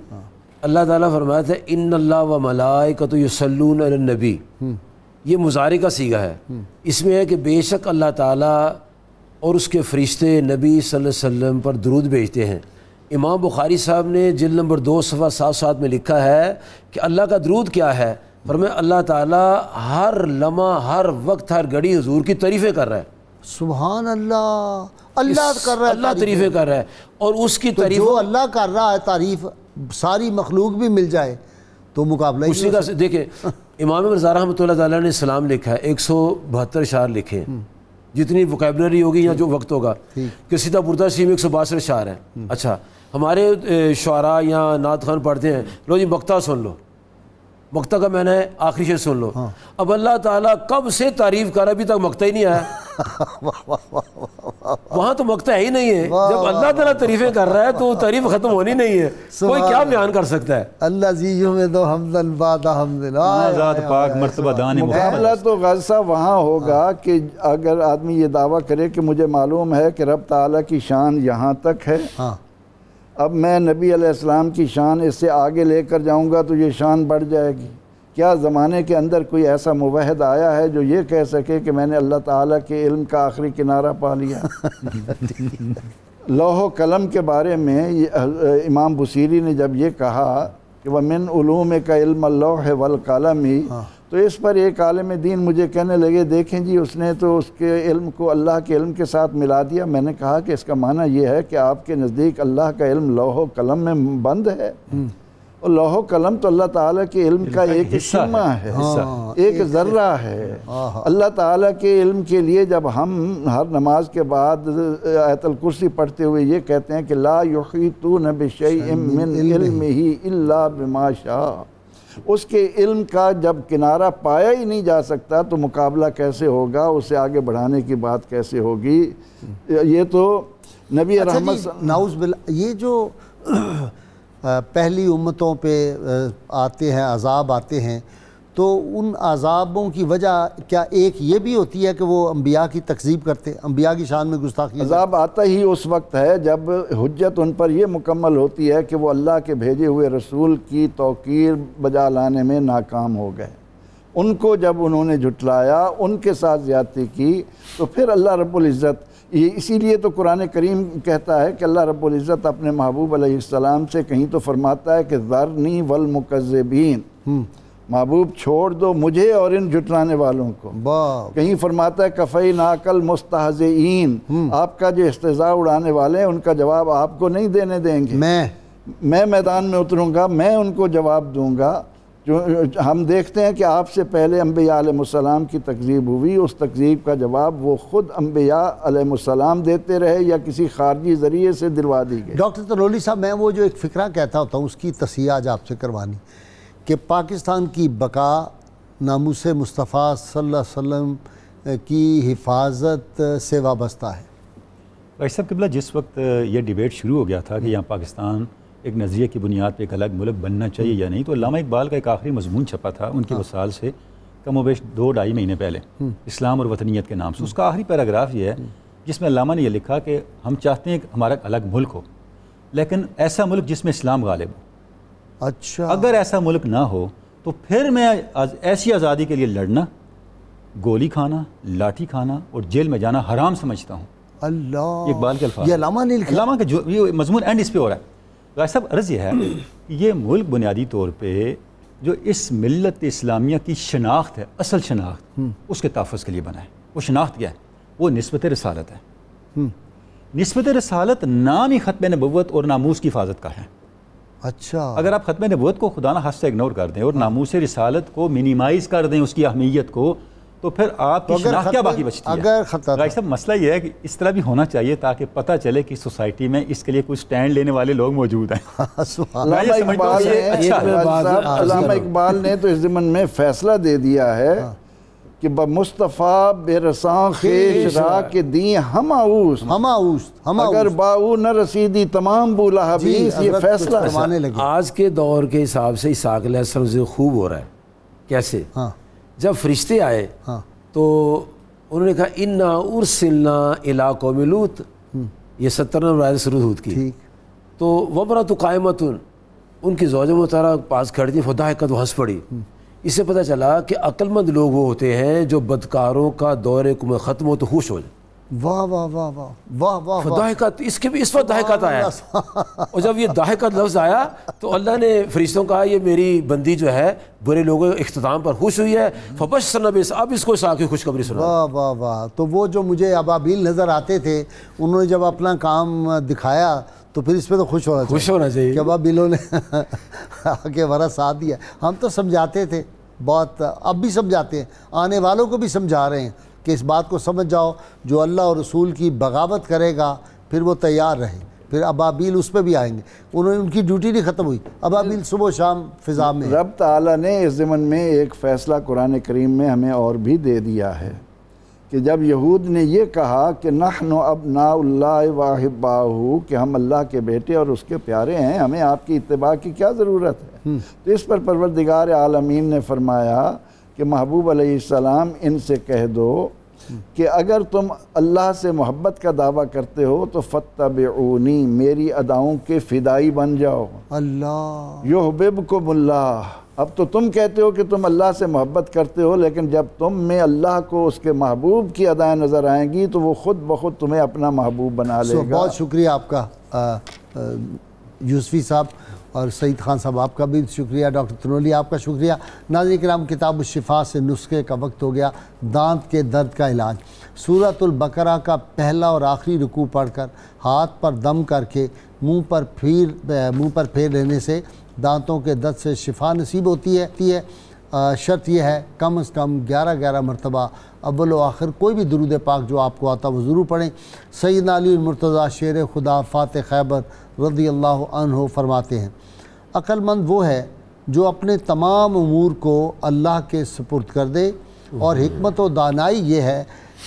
اللہ تعالیٰ فرمایا تھا ان اللہ و ملائکۃ یصلون علی النبی، یہ مضارع کا صیغہ ہے، اس میں ہے کہ بے شک اللہ تعالیٰ اور اس کے فرشتے نبی صلی اللہ علیہ وسلم پر درود بھیجتے ہیں۔ امام بخاری صاحب نے جلد نمبر 2 صفحہ 7 میں لکھا ہے کہ اللہ کا درود کیا ہے، فرمایا اللہ تعالیٰ ہر لمحہ ہر وقت ہر گھڑی حضور کی تعریفیں کر رہا ہے۔ سبحان اللہ، اللہ کر رہا ہے، اللہ تعریفیں کر رہا ہے، اور اس کی تو تعریف جو اللہ کر رہا ہے تعریف ساری مخلوق بھی مل جائے تو مقابلہ ہی اسی کا دیکھیں امام رضا رحمۃ اللہ تعالیٰ نے سلام لکھا ہے، 172 اشعار لکھے ہیں، جتنی وکیبلری ہوگی یا جو وقت ہوگا کہ سیدھا بردہ شریف میں 162 اشعار ہیں۔ اچھا ہمارے شعراء یا نعت خوان پڑھتے ہیں لو جی مقطع سن لو، مقطع کا میں نے آخری شعر سن لو، اب اللہ تعالیٰ کب سے تعریف کر ابھی تک مقطع ہی نہیں آیا، وہاں تو مقطع ہی نہیں ہے، جب اللہ تعالیٰ تعریفیں کر رہا ہے تو تعریف ختم ہونی نہیں ہے، کوئی کیا بیان کر سکتا ہے؟ اللہ زیوں میں دو حمدن بعد حمدن، ذات پاک مرتبہ دان مقابلہ تو غصہ وہاں ہوگا کہ اگر آدمی یہ دعویٰ کرے کہ مجھے معلوم ہے کہ رب تعالیٰ کی شان یہاں تک ہے، اب میں نبی علیہ السلام کی شان اس سے آگے لے کر جاؤں گا تو یہ شان بڑھ جائے گی۔ کیا زمانے کے اندر کوئی ایسا موحد آیا ہے جو یہ کہہ سکے کہ میں نے اللہ تعالیٰ کے علم کا آخری کنارہ پا لیا؟ لوح و قلم کے بارے میں امام بصیری نے جب یہ کہا کہ وَمِنْ عُلُومِكَ عِلْمَ اللَّوْحِ وَالْقَلَمِ، تو اس پر ایک عالم دین مجھے کہنے لگے دیکھیں جی اس نے تو اس کے علم کو اللہ کے علم کے ساتھ ملا دیا۔ میں نے کہا کہ اس کا معنی یہ ہے کہ آپ کے نزدیک اللہ کا علم لوح و قلم میں بند ہے، اور لوح و قلم تو اللہ تعالیٰ کے علم کا ایک شمع ہے، ایک ذرہ ہے۔ اللہ تعالیٰ کے علم کے لیے جب ہم ہر نماز کے بعد آیت الکرسی پڑھتے ہوئے یہ کہتے ہیں کہ لا یحیطون بشیء من علمہ الا بما شاء، اس کے علم کا جب کنارہ پایا ہی نہیں جا سکتا تو مقابلہ کیسے ہوگا، اسے آگے بڑھانے کی بات کیسے ہوگی؟ یہ تو نبی رحمت نعوذ باللہ، یہ جو پہلی امتوں پہ آتے ہیں عذاب آتے ہیں تو ان عذابوں کی وجہ کیا ایک یہ بھی ہوتی ہے کہ وہ انبیاء کی تکذیب کرتے، انبیاء کی شان میں گستاخی؟ عذاب آتا ہی اس وقت ہے جب حجت ان پر یہ مکمل ہوتی ہے کہ وہ اللہ کے بھیجے ہوئے رسول کی توقیر بجا لانے میں ناکام ہو گئے، ان کو جب انہوں نے جھٹلایا، ان کے ساتھ زیادتی کی، تو پھر اللہ رب العزت، اسی لیے تو قرآن کریم کہتا ہے کہ اللہ رب العزت اپنے محبوب علیہ السلام سے کہیں تو فرماتا ہے کہ ذرنی والمکذبین، محبوب چھوڑ دو مجھے اور ان جھٹلانے والوں کو۔ کہیں فرماتا ہے کفیناک المستہزئین، آپ کا جو استہزاء اڑانے والے ہیں ان کا جواب آپ کو نہیں دینے دیں گے، میں میدان میں اتروں گا، میں ان کو جواب دوں گا۔ جو ہم دیکھتے ہیں کہ آپ سے پہلے انبیاء علیہ السلام کی تکذیب ہوئی، اس تکذیب کا جواب وہ خود انبیاء علیہ السلام دیتے رہے یا کسی خارجی ذریعے سے دلوا دی گئی۔ ڈاکٹر طلولی صاحب، میں وہ جو ایک فکرہ کہتا ہوتا ہوں اس کی تصحیح آج آپ سے کروانی کہ پاکستان کی بقا ناموس مصطفیٰ صلی اللہ علیہ وسلم کی حفاظت سے وابستہ ہے۔ بھائی صاحب قبلہ، جس وقت یہ ڈیبیٹ شروع ہو گیا تھا کہ یہاں پاکستان ایک نظریے کی بنیاد پہ ایک الگ ملک بننا چاہیے یا نہیں، تو علامہ اقبال کا ایک آخری مضمون چھپا تھا ان کی وصال سے کم و بیش 2-2.5 مہینے پہلے، اسلام اور وطنیت کے نام سے۔ اس کا آخری پیراگراف یہ ہے جس میں علامہ نے یہ لکھا کہ ہم چاہتے ہیں کہ ہمارا الگ ملک ہو، لیکن ایسا ملک جس میں اسلام غالب ہو۔ اچھا، اگر ایسا ملک نہ ہو تو پھر میں ایسی آزادی کے لیے لڑنا، گولی کھانا، لاٹھی کھانا اور جیل میں جانا حرام سمجھتا ہوں۔ اللہ، یہ اقبال کے الفاظ، یہ علامہ نے لکھا، علامہ کا جو یہ مضمون اینڈ اس پہ ہو رہا ہے. غازی صاحب عرض یہ ہے کہ یہ ملک بنیادی طور پہ جو اس ملت اسلامیہ کی شناخت ہے، اصل شناخت، اس کے تحفظ کے لیے بنا ہے. وہ شناخت کیا ہے؟ وہ نسبت رسالت ہے. نسبت رسالت نام ہی ختم نبوت اور ناموس کی حفاظت کا ہے. اچھا، اگر آپ ختم نبوت کو خدا نہ خواستہ سے اگنور کر دیں اور ناموس رسالت کو منیمائز کر دیں اس کی اہمیت کو، تو پھر آپ کی شناخت کیا باقی بچتی ہے؟ اگر خطا غازی صاحب مسئلہ یہ ہے کہ اس طرح بھی ہونا چاہیے تاکہ پتہ چلے کہ سوسائٹی میں اس کے لیے کچھ سٹینڈ لینے والے لوگ موجود ہیں. علامہ اقبال نے تو اس ضمن میں فیصلہ دے دیا ہے کہ بمصطفیٰ بے رساں خیش را کے دیں ہم آؤست اگر باؤ نہ رسیدی تمام بولا حبیث. یہ فیصلہ آج کے دور کے حساب سے اسحاق علیہ السلام سے خوب ہو رہا ہے. کیسے؟ جب فرشتے آئے تو انہوں نے کہا انا ارسلنا الی قوم لوط، یہ 70 نمبر آیت سورۃ ہود کی. تو وامرأۃ قائمۃ، ان کی زوجہ محترمہ پاس کھڑی تھی، فضحکت، وہ ہنس پڑی. اس سے پتہ چلا کہ عقل مند لوگ وہ ہوتے ہیں جو بدکاروں کا دور حکومت ختم ہو تو خوش ہو جائے. واہ واہ واہ واہ واہ واہ، ضاحکت، اس کے بھی اس وقت ضاحکت آیا. اور جب یہ ضاحکت لفظ آیا تو اللہ نے فرشتوں کہا یہ میری بندی جو ہے برے لوگوں کے اختتام پر خوش ہوئی ہے، فبشرنا بہ، اب اس کو اسحاق کی خوشخبری سنا. واہ واہ واہ. تو وہ جو مجھے ابابیل نظر آتے تھے، انہوں نے جب اپنا کام دکھایا تو پھر اس پہ تو خوش ہونا چاہیے کہ ابابیلوں نے آگے ورا ساتھ دیا. ہم تو سمجھاتے تھے بہت، اب بھی سمجھاتے ہیں، آنے والوں کو بھی سمجھا رہے ہیں کہ اس بات کو سمجھ جاؤ، جو اللہ اور رسول کی بغاوت کرے گا پھر وہ تیار رہے. پھر ابابیل اس پہ بھی آئیں گے، ان کی ڈیوٹی نہیں ختم ہوئی، ابابیل صبح و شام فضا میں. رب تعالیٰ نے اس ضمن میں ایک فیصلہ قرآن کریم میں ہمیں اور بھی دے دیا ہے کہ جب یہود نے یہ کہا کہ نحن ابناء اللہ واحباہ، کہ ہم اللہ کے بیٹے اور اس کے پیارے ہیں، ہمیں آپ کی اتباع کی کیا ضرورت ہے، تو اس پر پروردگار عالمین نے فرمایا کہ محبوب علیہ السلام ان سے کہہ دو کہ اگر تم اللہ سے محبت کا دعویٰ کرتے ہو تو فتبعونی، میری اداؤں کے فدائی بن جاؤ. اللہ یحببکم اللہ. اب تو تم کہتے ہو کہ تم اللہ سے محبت کرتے ہو، لیکن جب تم میں اللہ کو اس کے محبوب کی ادائیں نظر آئیں گی تو وہ خود بخود تمہیں اپنا محبوب بنا لے گا. بہت شکریہ آپ کا یوسفی صاحب، اور سعید خان صاحب آپ کا بھی شکریہ، ڈاکٹر تنولی آپ کا شکریہ. ناظرین کرام، کتاب الشفا سے نسخے کا وقت ہو گیا. دانت کے درد کا علاج. سورۃ البقرہ کا پہلا اور آخری رکوع پڑھ کر ہاتھ پر دم کر کے منہ پر پھیر لینے سے دانتوں کے درد سے شفا نصیب ہوتی ہے. شرط یہ ہے کم از کم 11 مرتبہ اول و آخر کوئی بھی درود پاک جو آپ کو آتا وہ ضرور پڑھیں. سیدنا علی المرتضیٰ شیر خدا فاتح خیبر رضی اللہ عنہ فرماتے ہیں، عقل مند وہ ہے جو اپنے تمام امور کو اللہ کے سپرد کر دے، اور حکمت و دانائی یہ ہے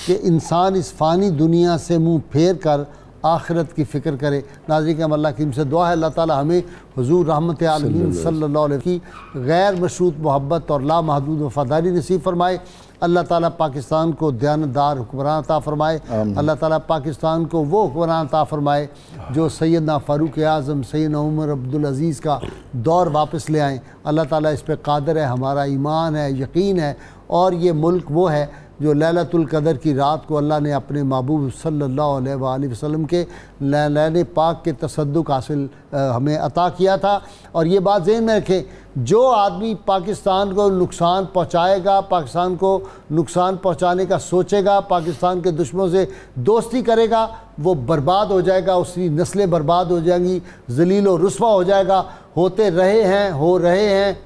کہ انسان اس فانی دنیا سے منہ پھیر کر آخرت کی فکر کرے. ناظرین کرام، اللہ کریم سے دعا ہے اللہ تعالی ہمیں حضور رحمت عالمین صلی اللہ علیہ وسلم کی غیر مشروط محبت اور لامحدود وفاداری نصیب فرمائے. اللہ تعالیٰ پاکستان کو دیانتدار حکمران عطا فرمائے. اللہ تعالیٰ پاکستان کو وہ حکمران عطا فرمائے جو سیدنا فاروق اعظم، سیدنا عمر عبدالعزیز کا دور واپس لے آئیں. اللہ تعالیٰ اس پہ قادر ہے، ہمارا ایمان ہے، یقین ہے. اور یہ ملک وہ ہے جو لیلۃ القدر کی رات کو اللہ نے اپنے محبوب صلی اللہ علیہ وآلہ وسلم کے لیل پاک کے تصدق حاصل ہمیں عطا کیا تھا. اور یہ بات ذہن میں رکھیں، جو آدمی پاکستان کو نقصان پہنچائے گا، پاکستان کو نقصان پہنچانے کا سوچے گا، پاکستان کے دشمنوں سے دوستی کرے گا، وہ برباد ہو جائے گا، اس کی نسلیں برباد ہو جائیں گی، ذلیل و رسوا ہو جائے گا. ہوتے رہے ہیں،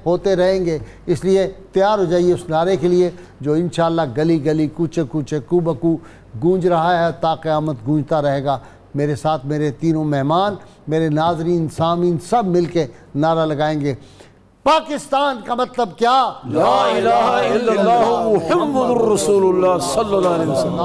ہوتے رہیں گے. اس لیے تیار ہو جائیے اس نعرے کے لیے جو انشاءاللہ گلی گلی، کوچے کوچے، کو بکو گونج رہا ہے، تا قیامت گونجتا رہے گا. میرے ساتھ میرے تینوں مہمان، میرے ناظرین، سامعین سب مل کے نعرہ لگائیں گے، پاکستان کا مطلب کیا؟ لا الہ الا اللہ محمد الرسول اللہ صلی اللہ علیہ وسلم.